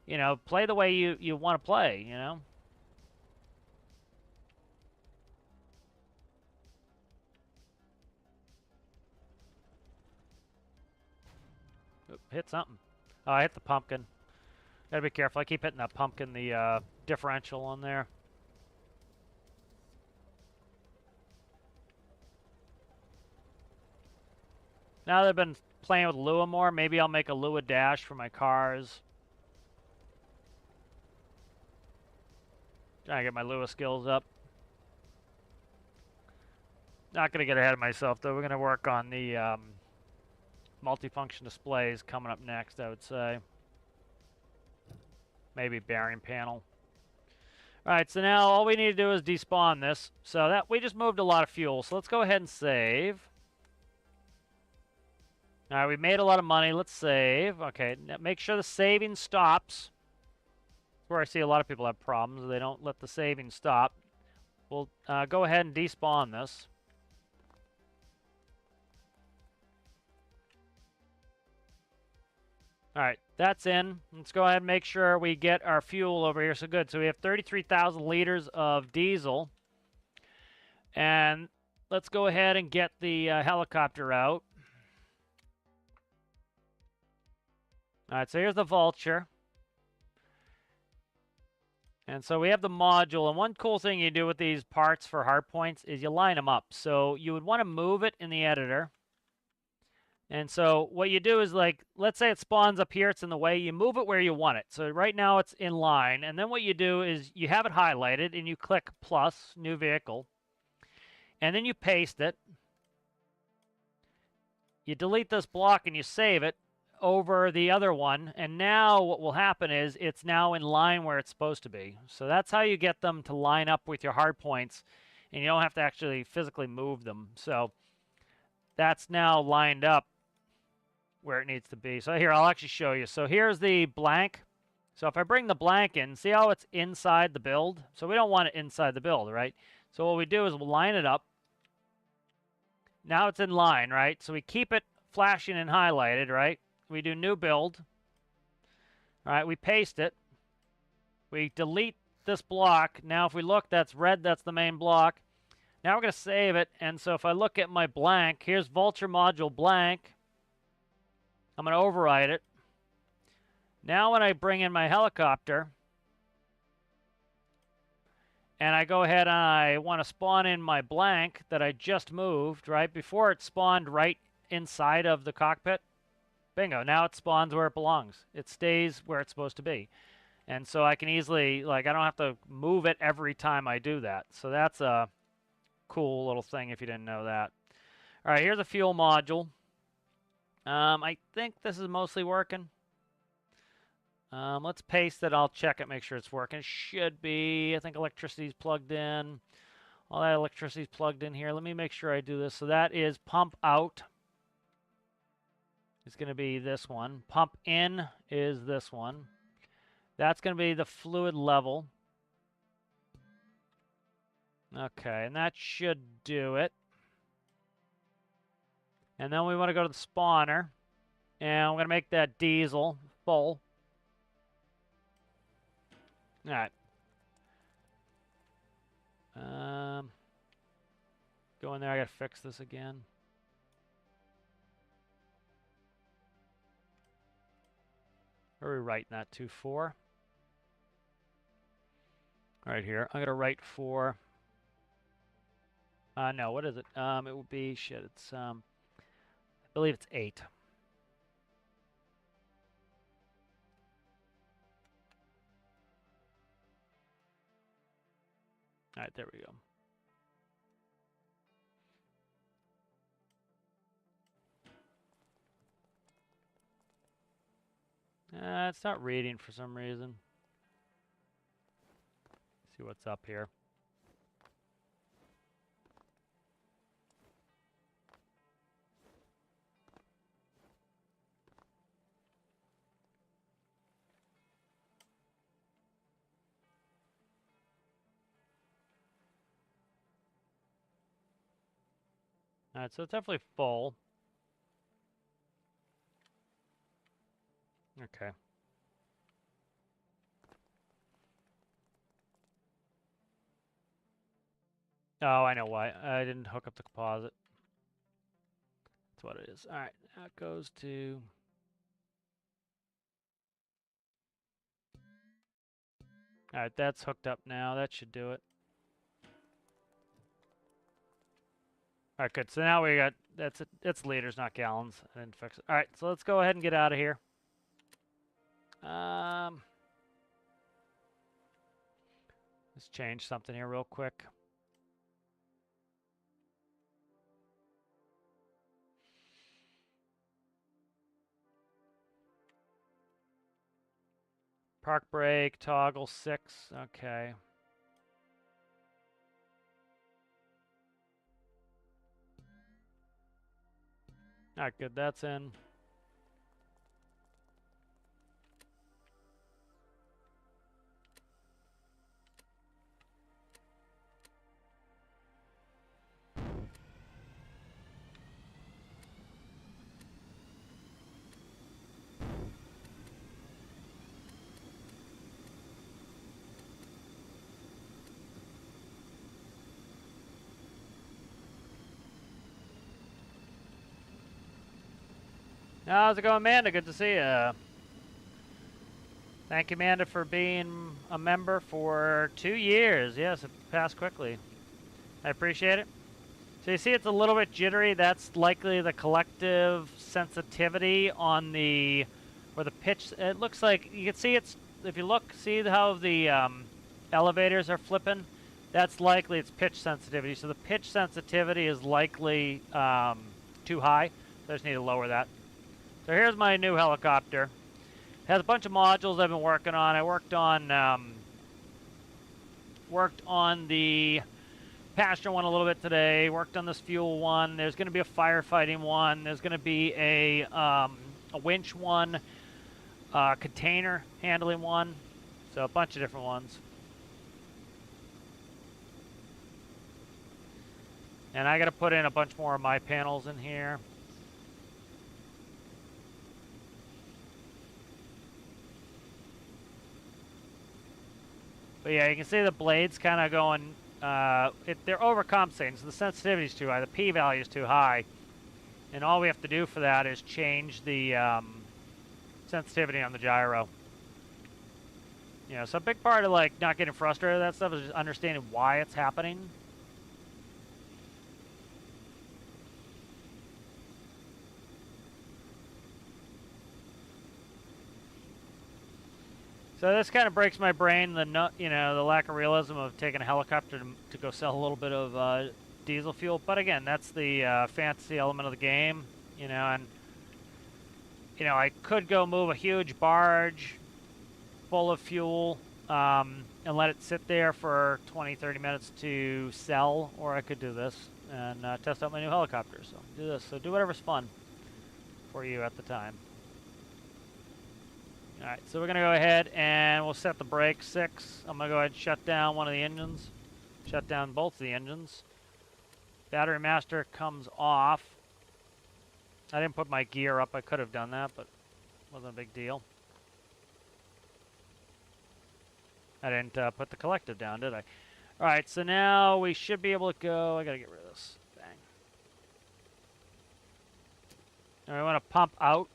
you know, play the way you want to play, you know? Oop, hit something. Oh, I hit the pumpkin. Gotta be careful. I keep hitting that pumpkin, the differential on there. Now that I've been playing with Lua more, maybe I'll make a Lua dash for my cars. Trying to get my Lua skills up. Not going to get ahead of myself, though. We're going to work on the multifunction displays coming up next, I would say. Maybe bearing panel. All right, so now all we need to do is despawn this. So that we just moved a lot of fuel. So let's go ahead and save. All right, we made a lot of money. Let's save. Okay, now make sure the saving stops. That's where I see a lot of people have problems. They don't let the saving stop. We'll go ahead and despawn this. All right, that's in. Let's go ahead and make sure we get our fuel over here. So good. So we have 33,000 liters of diesel. And let's go ahead and get the helicopter out. All right, so here's the Vulture. And so we have the module. And one cool thing you do with these parts for hardpoints is you line them up. So you would want to move it in the editor. And so what you do is, like, let's say it spawns up here, it's in the way, you move it where you want it. So right now it's in line, and then what you do is you have it highlighted, and you click plus, new vehicle, and then you paste it. You delete this block and you save it over the other one, and now what will happen is it's now in line where it's supposed to be. So that's how you get them to line up with your hardpoints, and you don't have to actually physically move them. So that's now lined up where it needs to be. So here, I'll actually show you. So here's the blank. So if I bring the blank in, see how it's inside the build? So we don't want it inside the build, right? So what we do is we'll line it up. Now it's in line, right? So we keep it flashing and highlighted, right? We do new build. All right, we paste it. We delete this block. Now if we look, that's red, that's the main block. Now we're going to save it. And so if I look at my blank, here's Vulture module blank. I'm going to override it. Now when I bring in my helicopter, and I go ahead and I want to spawn in my blank that I just moved, right? Before it spawned right inside of the cockpit. Bingo, now it spawns where it belongs. It stays where it's supposed to be. And so I can easily, like, I don't have to move it every time I do that. So that's a cool little thing if you didn't know that. All right, here's a fuel module. I think this is mostly working. Let's paste it. I'll check it, make sure it's working. It should be. I think electricity's plugged in. All that electricity's plugged in here. Let me make sure I do this. So that is pump out. It's going to be this one. Pump in is this one. That's going to be the fluid level. Okay, and that should do it. And then we want to go to the spawner. And I'm going to make that diesel full. All right. Go in there. I got to fix this again. Where are we writing that to? 4? Right here. I'm going to write 4. No, what is it? It will be, shit, it's, I believe it's 8. All right, there we go. It's not reading for some reason. See what's up here. Alright, so it's definitely full. Okay. Oh, I know why. I didn't hook up the composite. That's what it is. Alright, that goes to... Alright, that's hooked up now. That should do it. Alright, good. So now we got... It's liters, not gallons. I didn't fix it. Alright, so let's go ahead and get out of here. Let's change something here real quick. Park brake, toggle 6. Okay. Alright, good. That's in. How's it going, Amanda? Good to see you. Thank you, Amanda, for being a member for 2 years. Yes, it passed quickly. I appreciate it. So you see it's a little bit jittery. That's likely the collective sensitivity on the, where the pitch, it looks like, you can see it's, if you look, see how the elevators are flipping? That's likely its pitch sensitivity. So the pitch sensitivity is likely too high. So I just need to lower that. So here's my new helicopter. It has a bunch of modules I've been working on. I worked on the passenger one a little bit today. Worked on this fuel one. There's going to be a firefighting one. There's going to be a winch one, container handling one. So a bunch of different ones. And I got to put in a bunch more of my panels in here. But yeah, you can see the blades kind of going, they're overcompensating, so the sensitivity is too high, the p-value is too high. And all we have to do for that is change the sensitivity on the gyro. You know, so a big part of like not getting frustrated with that stuff is just understanding why it's happening. So this kind of breaks my brain, the lack of realism of taking a helicopter to go sell a little bit of diesel fuel. But again, that's the fantasy element of the game, you know, and I could go move a huge barge full of fuel and let it sit there for 20, 30 minutes to sell, or I could do this and test out my new helicopter. So do this. So do whatever's fun for you at the time. Alright, so we're going to go ahead and we'll set the brake 6. I'm going to go ahead and shut down one of the engines. Shut down both of the engines. Battery master comes off. I didn't put my gear up. I could have done that, but it wasn't a big deal. I didn't put the collective down, did I? Alright, so now we should be able to go. I got to get rid of this. Bang. Now we want to pump out.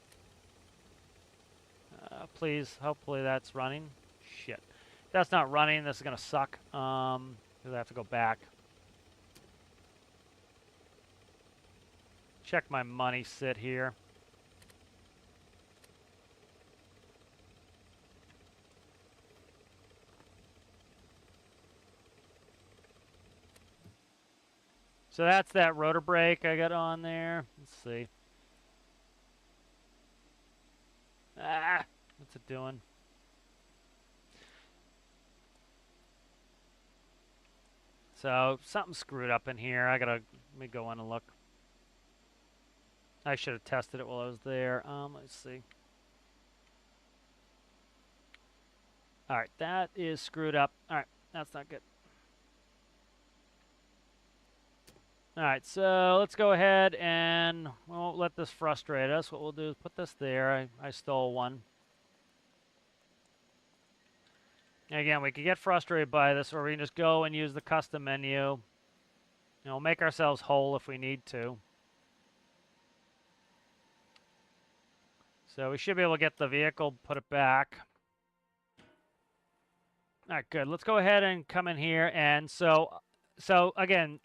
Please, hopefully that's running. Shit. If that's not running, this is going to suck. Because I have to go back. Check my money sit here. So that's that rotor brake I got on there. Let's see. Ah, what's it doing? So something's screwed up in here. Let me go in and look. I should have tested it while I was there. Let's see. All right, that is screwed up. All right, that's not good. All right, so let's go ahead and we won't let this frustrate us. What we'll do is put this there. I stole one. Again, we could get frustrated by this, or we can just go and use the custom menu. Make ourselves whole if we need to. So we should be able to get the vehicle, put it back. All right, good. Let's go ahead and come in here. And so again,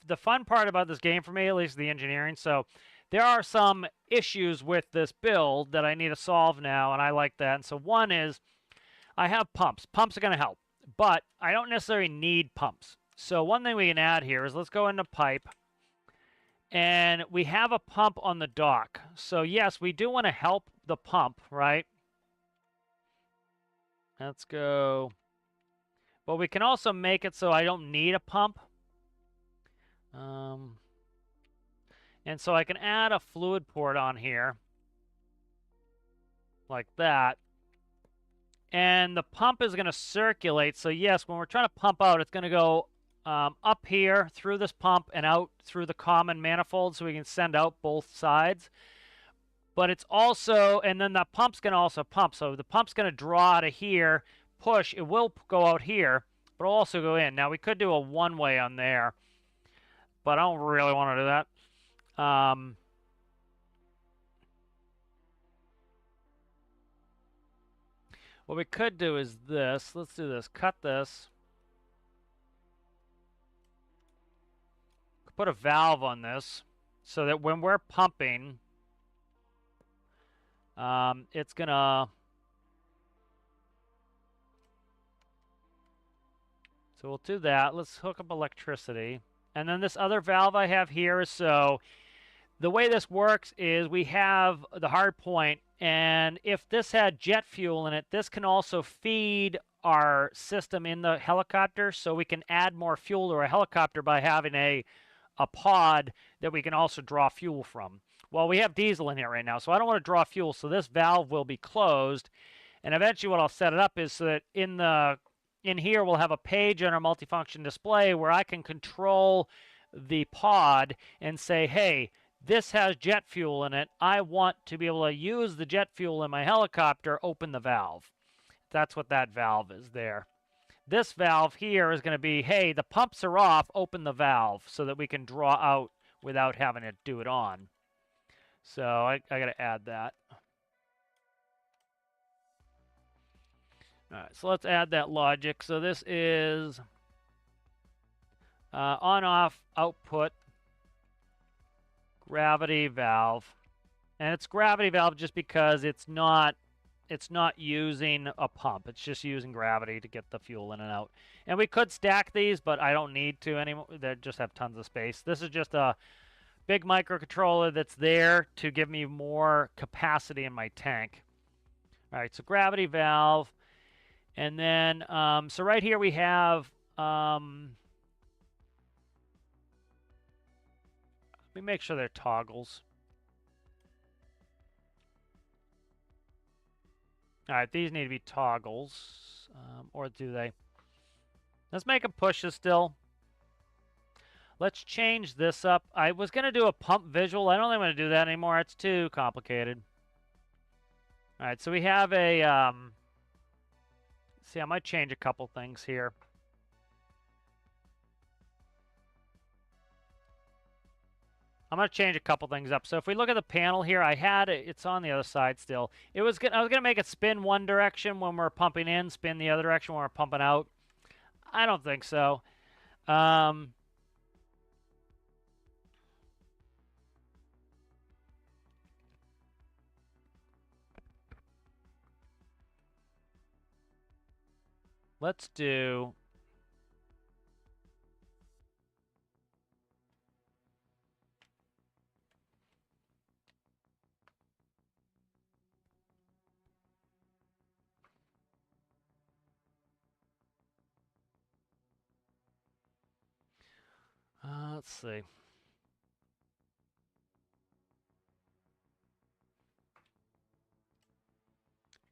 the fun part about this game for me, at least the engineering. So there are some issues with this build that I need to solve now, and I like that. And so one is I have pumps. Pumps are going to help, but I don't necessarily need pumps. So one thing we can add here is let's go into pipe. And we have a pump on the dock. So yes, we do want to help the pump, right? Let's go. But we can also make it so I don't need a pump. And so I can add a fluid port on here. Like that. And the pump is going to circulate. So yes, when we're trying to pump out, it's going to go up here through this pump and out through the common manifold so we can send out both sides. But it's also, and then the pump's going to also pump. So the pump's going to draw out of here, push. It will go out here, but it'll also go in. Now, we could do a one-way on there, but I don't really want to do that. What we could do is this. Let's do this. Cut this. Put a valve on this so that when we're pumping, it's going to... So we'll do that. Let's hook up electricity. And then this other valve I have here is so the way this works is we have the hard point, and if this had jet fuel in it, this can also feed our system in the helicopter, so we can add more fuel to our helicopter by having a pod that we can also draw fuel from. Well, we have diesel in here right now, so I don't want to draw fuel, so this valve will be closed. And eventually what I'll set it up is so that in here we'll have a page on our multifunction display where I can control the pod and say, hey, this has jet fuel in it. I want to be able to use the jet fuel in my helicopter, open the valve. That's what that valve is there. This valve here is going to be, hey, the pumps are off, open the valve so that we can draw out without having to do it on. So I got to add that. All right, so let's add that logic. So this is on-off output gravity valve. And it's gravity valve just because it's not using a pump. It's just using gravity to get the fuel in and out. And we could stack these, but I don't need to anymore. They just have tons of space. This is just a big microcontroller that's there to give me more capacity in my tank. All right, so gravity valve. And then, so right here we have, let me make sure they're toggles. All right, these need to be toggles, or do they? Let's make them pushes still. Let's change this up. I was going to do a pump visual. I don't think I'm going to do that anymore. It's too complicated. All right, so we have a, see, I might change a couple things here. I'm going to change a couple things up. So if we look at the panel here, I had it. It's on the other side still. I was going to make it spin one direction when we're pumping in, spin the other direction when we're pumping out. I don't think so. Let's do... let's see.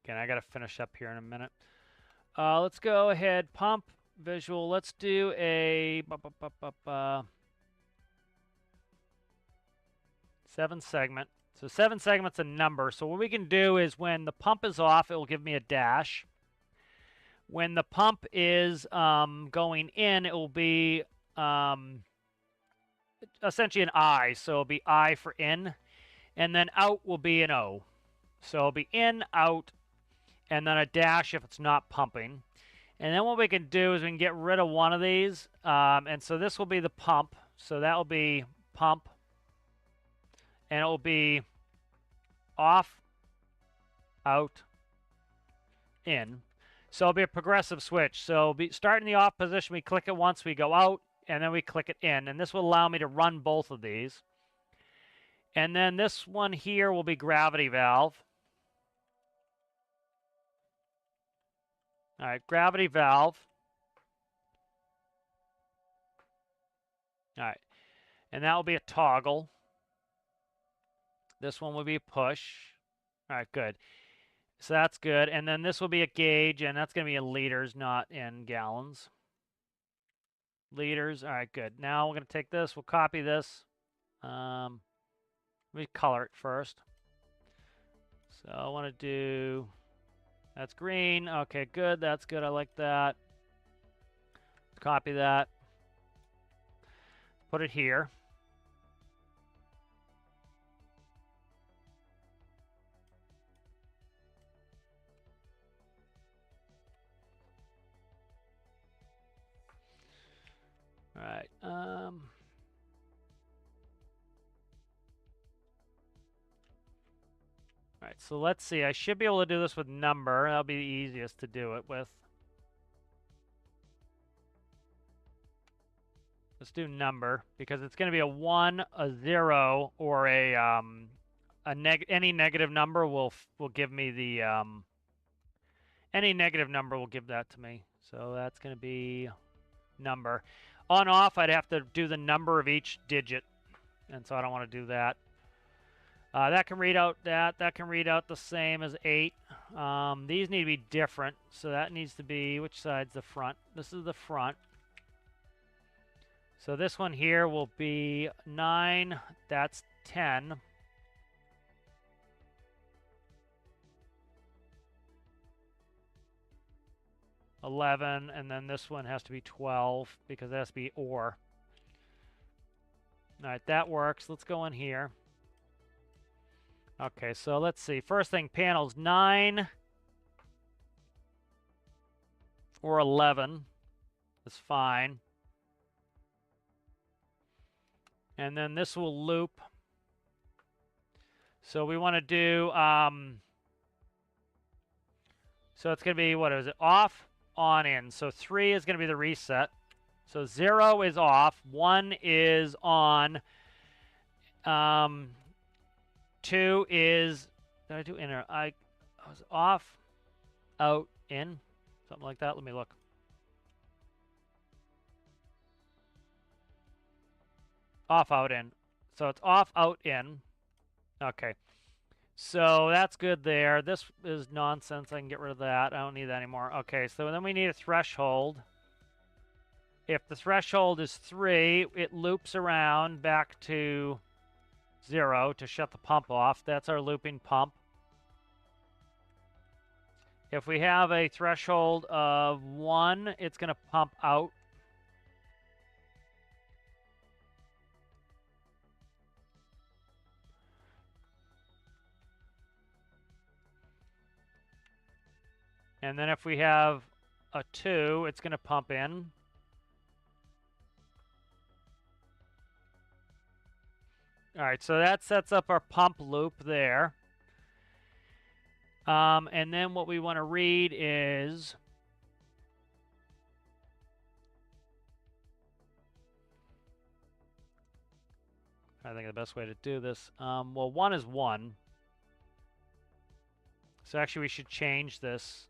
Again, I got to finish up here in a minute. Let's go ahead, pump visual. Let's do a 7 segment. So 7 segments a number. So what we can do is when the pump is off, it will give me a dash. When the pump is going in, it will be essentially an I. So it'll be I for in. And then out will be an O. So it'll be in, out, and then a dash if it's not pumping. And then what we can do is we can get rid of one of these. And so this will be the pump. So that will be pump. And it will be off, out, in. So it'll be a progressive switch. So be starting the off position, we click it once, we go out, and then we click it in. And this will allow me to run both of these. And then this one here will be gravity valve. All right, gravity valve. All right, and that will be a toggle. This one will be a push. All right, good. So that's good. And then this will be a gauge, and that's going to be in liters, not in gallons. Liters. All right, good. Now we're going to take this. We'll copy this. Let me color it first. So I want to do, that's green. Okay, good. That's good. I like that. Copy that. Put it here. All right. All right, so let's see. I should be able to do this with number. That'll be the easiest to do it with. Let's do number because it's going to be a 1, a 0, or a any negative number will give me the any negative number will give that to me. So that's going to be number. On off, I'd have to do the number of each digit, and so I don't want to do that. That can read out that. That can read out the same as 8. These need to be different, so that needs to be, which side's the front? This is the front. So this one here will be 9. That's 10. $11, and then this one has to be 12 because it has to be OR. All right, that works. Let's go in here. Okay, so let's see. First thing, panels 9 or 11 is fine. And then this will loop. So we want to do, so it's going to be, what is it? Off, on, in. So 3 is going to be the reset. So 0 is off. 1 is on. 2 is, did I do in or I was off, out, in, something like that. Let me look. Off, out, in. So it's off, out, in. Okay. So that's good there. This is nonsense. I can get rid of that. I don't need that anymore. Okay, so then we need a threshold. If the threshold is 3, it loops around back to 0 to shut the pump off. That's our looping pump. If we have a threshold of 1, it's going to pump out. And then if we have a 2, it's going to pump in. All right, so that sets up our pump loop there. And then what we want to read is I think the best way to do this. Well, 1 is 1. So actually we should change this.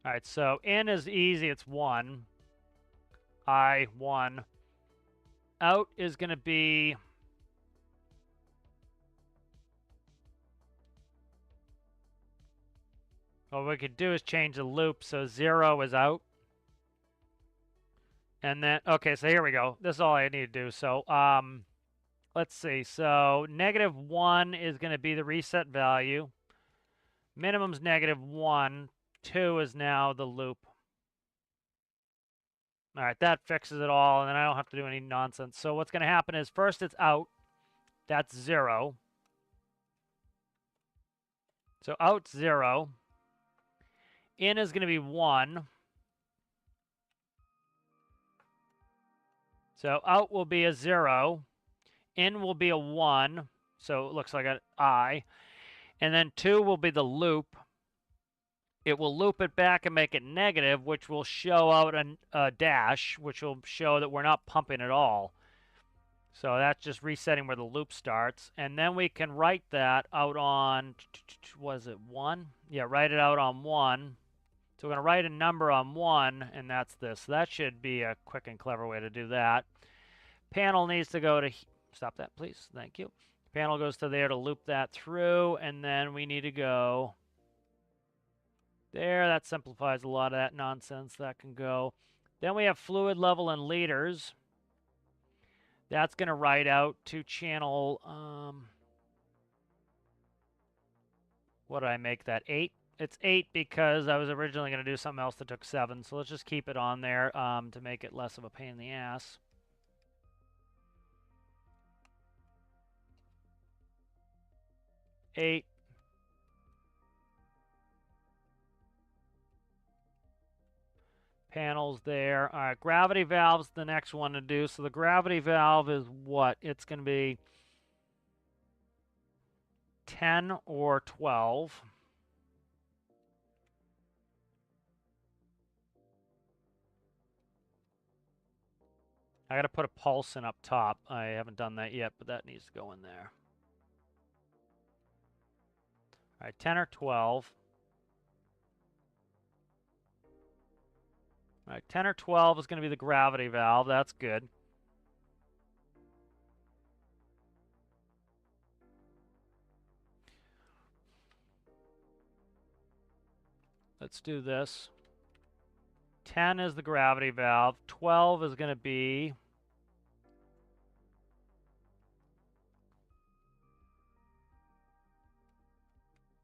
All right, so in is easy. It's 1. I, 1. Out is going to be What we could do is change the loop so 0 is out. And then, okay, so here we go. This is all I need to do. So, let's see. So, -1 is going to be the reset value. Minimum's -1. 2 is now the loop. All right, that fixes it all, and then I don't have to do any nonsense. So what's going to happen is first it's out. That's 0. So out's 0. In is going to be 1. So out will be a 0. In will be a 1. So it looks like an I. And then 2 will be the loop. It will loop it back and make it negative, which will show out a dash, which will show that we're not pumping at all. So that's just resetting where the loop starts. And then we can write that out on, was it 1? Yeah, write it out on 1. So we're going to write a number on 1, and that's this. So that should be a quick and clever way to do that. Panel needs to go to, stop that please, thank you. Panel goes to there to loop that through, and then we need to go there. That simplifies a lot of that nonsense. That can go. Then we have fluid level and liters. That's going to write out to channel, what did I make that, 8? It's 8 because I was originally going to do something else that took 7. So let's just keep it on there to make it less of a pain in the ass. Eight. Panels there. All right, gravity valve's the next one to do. So the gravity valve is what? It's going to be 10 or 12. I got to put a pulse in up top. I haven't done that yet, but that needs to go in there. All right, 10 or 12. All right, 10 or 12 is going to be the gravity valve. That's good. Let's do this. 10 is the gravity valve. 12 is going to be...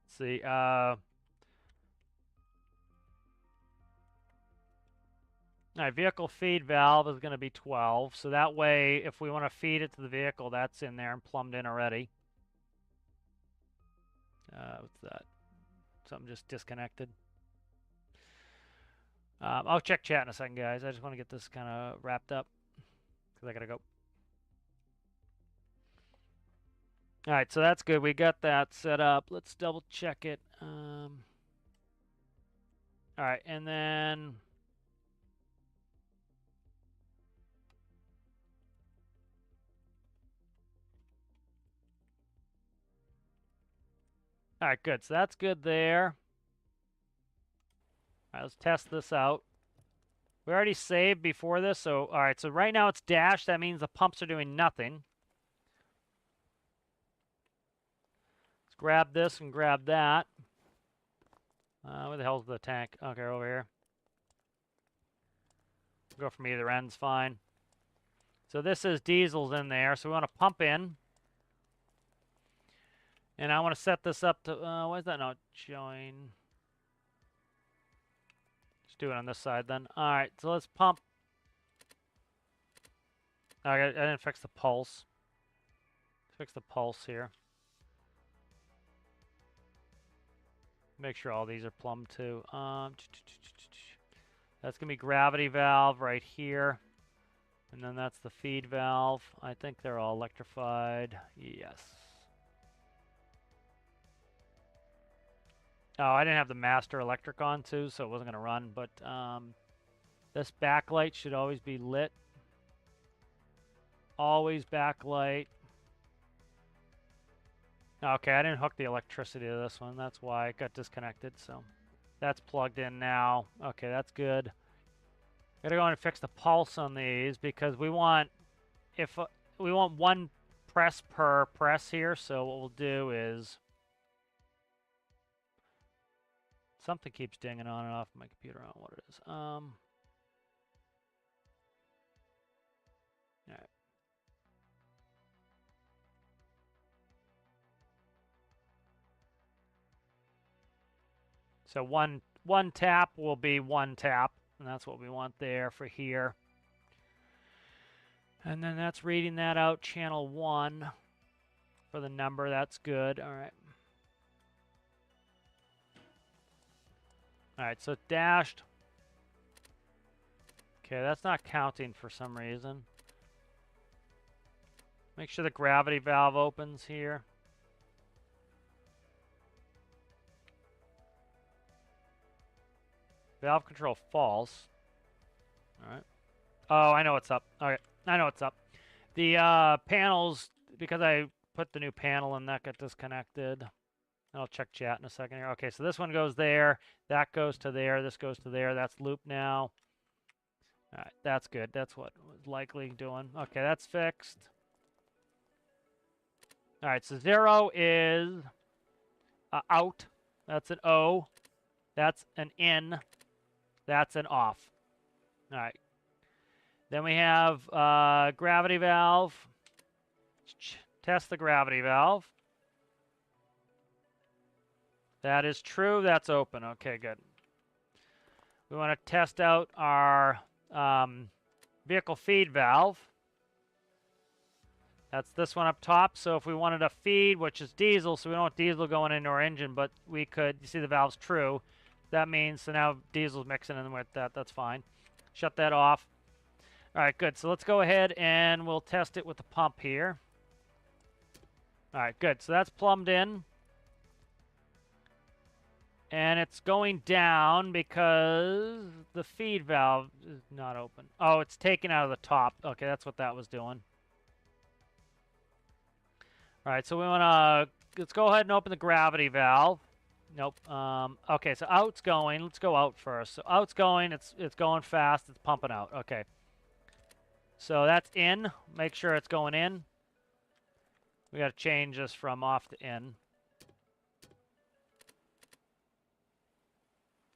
Let's see. All right, vehicle feed valve is going to be 12. So that way, if we want to feed it to the vehicle, that's in there and plumbed in already. What's that? Something just disconnected. I'll check chat in a second, guys. I just want to get this kind of wrapped up because I got to go. All right, so that's good. We got that set up. Let's double check it. All right, and then... All right, good. So that's good there. All right, let's test this out. We already saved before this, so all right. So right now it's dashed. That means the pumps are doing nothing. Let's grab this and grab that. Where the hell's the tank? Okay, over here. Go from either end's fine. So this is diesel's in there, so we want to pump in. And I want to set this up to, why is that not showing? Let's do it on this side then. All right, so let's pump. I didn't fix the pulse. Fix the pulse here. Make sure all these are plumbed too. That's going to be gravity valve right here. And then that's the feed valve. I think they're all electrified. Yes. Oh, I didn't have the master electric on too, so it wasn't going to run. But this backlight should always be lit. Always backlight. Okay, I didn't hook the electricity to this one. That's why it got disconnected. So that's plugged in now. Okay, that's good. Gotta go and fix the pulse on these because we want we want one press per press here. So what we'll do is Something keeps dinging on and off my computer. I don't know what it is. All right. So one tap will be one tap, and that's what we want there for here. And then that's reading that out, channel 1 for the number. That's good. All right. All right, so dashed. Okay, that's not counting for some reason. Make sure the gravity valve opens here. Valve control false. All right. Oh, I know what's up. Okay, I know what's up. The panels, because I put the new panel in, that got disconnected. I'll check chat in a second here. Okay, so this one goes there. That goes to there. This goes to there. That's looped now. All right, that's good. That's what it was likely doing. Okay, that's fixed. All right, so 0 is out. That's an O. That's an in. That's an off. All right. Then we have gravity valve. Test the gravity valve. That is true. That's open. Okay, good. We want to test out our vehicle feed valve. That's this one up top. So if we wanted a feed, which is diesel, so we don't want diesel going into our engine, but we could, you see the valve's true. That means, so now diesel's mixing in with that. That's fine. Shut that off. All right, good. So let's go ahead and we'll test it with the pump here. All right, good. So that's plumbed in. And it's going down because the feed valve is not open. Oh, it's taken out of the top. Okay, that's what that was doing. All right, so we want to, let's go ahead and open the gravity valve. Nope. Okay, so out's going. Let's go out first. So out's going. It's going fast. It's pumping out. Okay. So that's in. Make sure it's going in. We got to change this from off to in.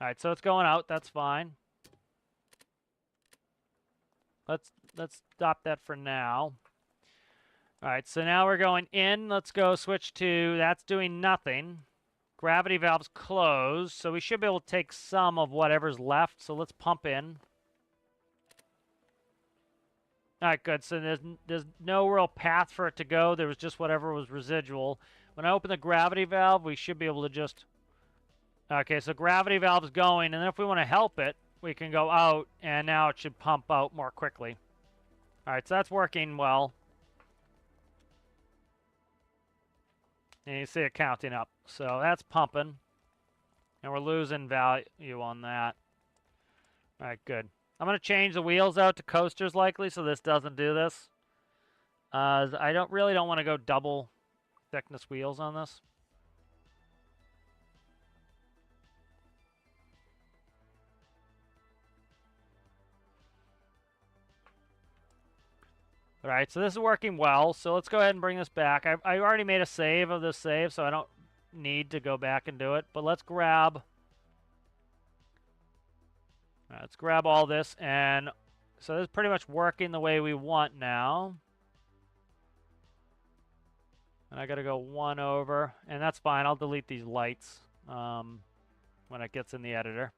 All right, so it's going out. That's fine. Let's stop that for now. All right, so now we're going in. Let's go switch to, that's doing nothing. Gravity valve's closed, so we should be able to take some of whatever's left. So let's pump in. All right, good. So there's no real path for it to go. There was just whatever was residual. When I open the gravity valve, we should be able to just... Okay, so gravity valve's going, and then if we want to help it, we can go out, and now it should pump out more quickly. All right, so that's working well. And you see it counting up. So that's pumping. And we're losing value on that. All right, good. I'm going to change the wheels out to coasters likely so this doesn't do this. I really don't want to go double thickness wheels on this. All right, so this is working well. So let's go ahead and bring this back. I already made a save of this save, so I don't need to go back and do it. But let's grab... let's grab all this, and so this is pretty much working the way we want now. And I got to go 1 over, and that's fine. I'll delete these lights when it gets in the editor.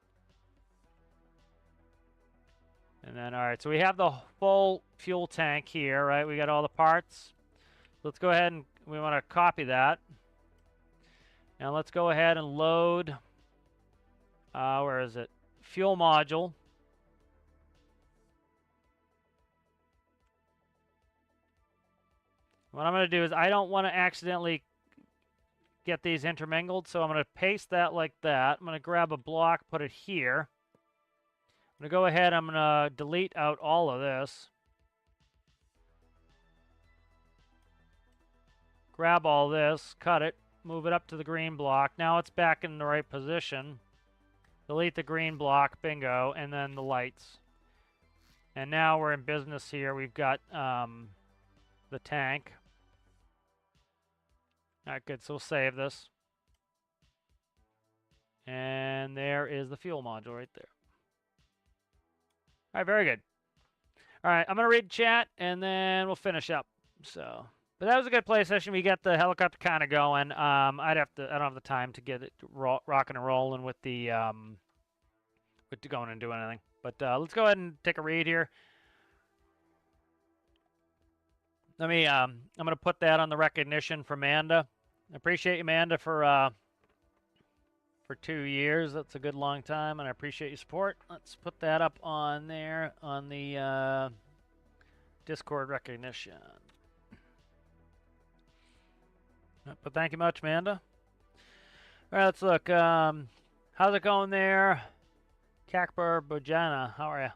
And then, all right, so we have the full fuel tank here, right? We got all the parts. Let's go ahead and we want to copy that. And let's go ahead and load, where is it? Fuel module. What I'm going to do is I don't want to accidentally get these intermingled, so I'm going to paste that like that. I'm going to grab a block, put it here. I'm going to go ahead, I'm going to delete out all of this. Grab all this, cut it, move it up to the green block. Now it's back in the right position. Delete the green block, bingo, and then the lights. And now we're in business here. We've got the tank. All right, good, so we'll save this. And there is the fuel module right there. All right, very good. All right, I'm going to read chat, and then we'll finish up. So, but that was a good play session. We got the helicopter kind of going. I don't have the time to get it rocking and rolling with the going and doing anything. But let's go ahead and take a read here. Let me. I'm going to put that on the recognition for Amanda. I appreciate you, Amanda, for 2 years. That's a good long time, and I appreciate your support. Let's put that up on there on the Discord recognition. But thank you much, Amanda. All right, let's look. How's it going there? Kakbar Bojana, how are you?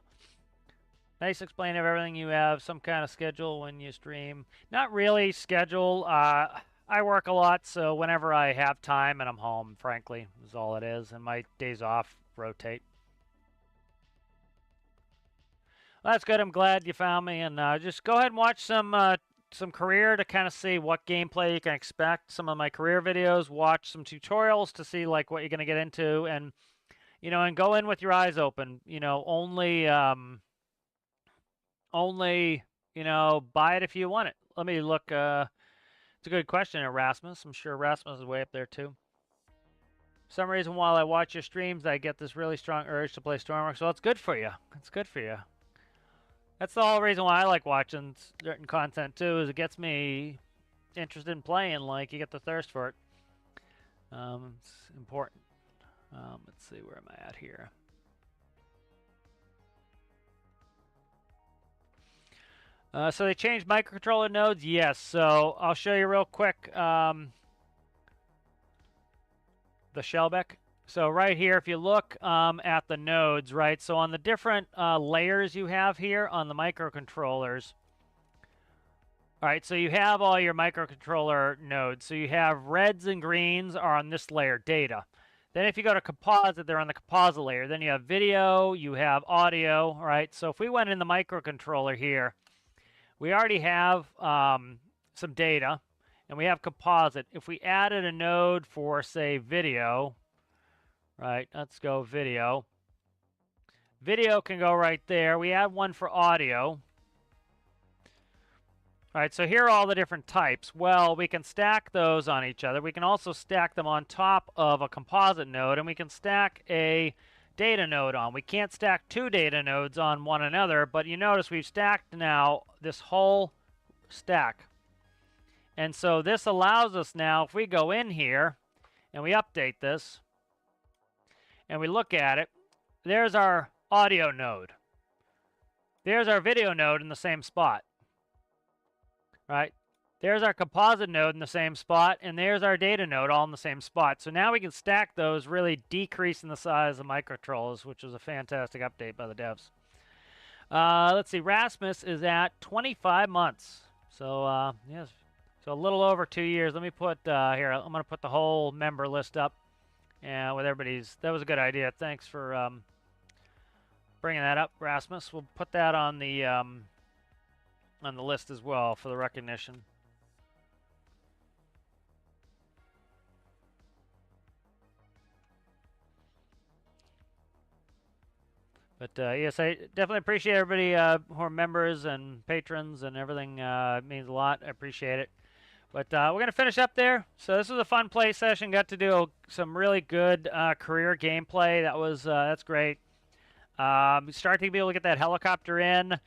Nice explain of everything. You have some kind of schedule when you stream. Not really schedule. I work a lot, so whenever I have time and I'm home, frankly, is all it is. And my days off rotate. Well, that's good. I'm glad you found me. And just go ahead and watch some career to kind of see what gameplay you can expect. Some of my career videos. Watch some tutorials to see like what you're going to get into. And, you know, and go in with your eyes open. You know, only, you know, buy it if you want it. Let me look. It's a good question, Erasmus. I'm sure Erasmus is way up there too. For some reason, while I watch your streams, I get this really strong urge to play stormworks. Well, it's good for you. It's good for you. That's the whole reason why I like watching certain content too, is it gets me interested in playing. Like, you get the thirst for it. It's important. Let's see, where am I at here? So they changed microcontroller nodes? Yes. So I'll show you real quick the Shellback. So right here, if you look at the nodes, right? So on the different layers you have here on the microcontrollers. All right, so you have all your microcontroller nodes. So you have reds and greens are on this layer, data. Then if you go to composite, they're on the composite layer. Then you have video, you have audio, all right? So if we went in the microcontroller here, we already have some data, and we have composite. If we added a node for, say, video, right, let's go video. Video can go right there. We add one for audio. All right, so here are all the different types. Well, we can stack those on each other. We can also stack them on top of a composite node, and we can stack a data node on. We can't stack two data nodes on one another, but you notice we've stacked now this whole stack. And so this allows us now, if we go in here and we update this and we look at it, there's our audio node. There's our video node in the same spot. Right? There's our composite node in the same spot, and there's our data node all in the same spot. So now we can stack those, really decreasing the size of microcontrollers, which was a fantastic update by the devs. Let's see, Rasmus is at 25 months. So, yes, so a little over 2 years. Let me put, here, I'm going to put the whole member list up with everybody's. That was a good idea. Thanks for bringing that up, Rasmus. We'll put that on the list as well for the recognition. But yes, I definitely appreciate everybody who are members and patrons and everything. It means a lot. I appreciate it. But we're going to finish up there. So this was a fun play session. Got to do some really good career gameplay. That's great. Start to be able to get that helicopter in. It's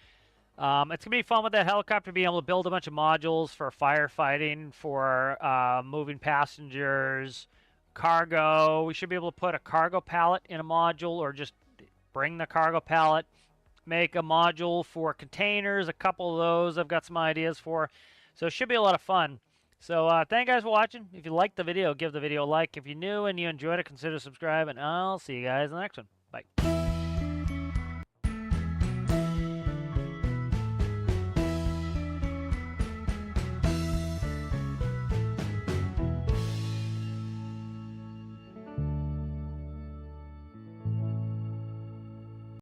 going to be fun with that helicopter, being able to build a bunch of modules for firefighting, for moving passengers, cargo. We should be able to put a cargo pallet in a module, or just bring the cargo pallet, make a module for containers, a couple of those I've got some ideas for. So it should be a lot of fun. So thank you guys for watching. If you liked the video, give the video a like. If you're new and you enjoyed it, consider subscribing. I'll see you guys in the next one. Bye.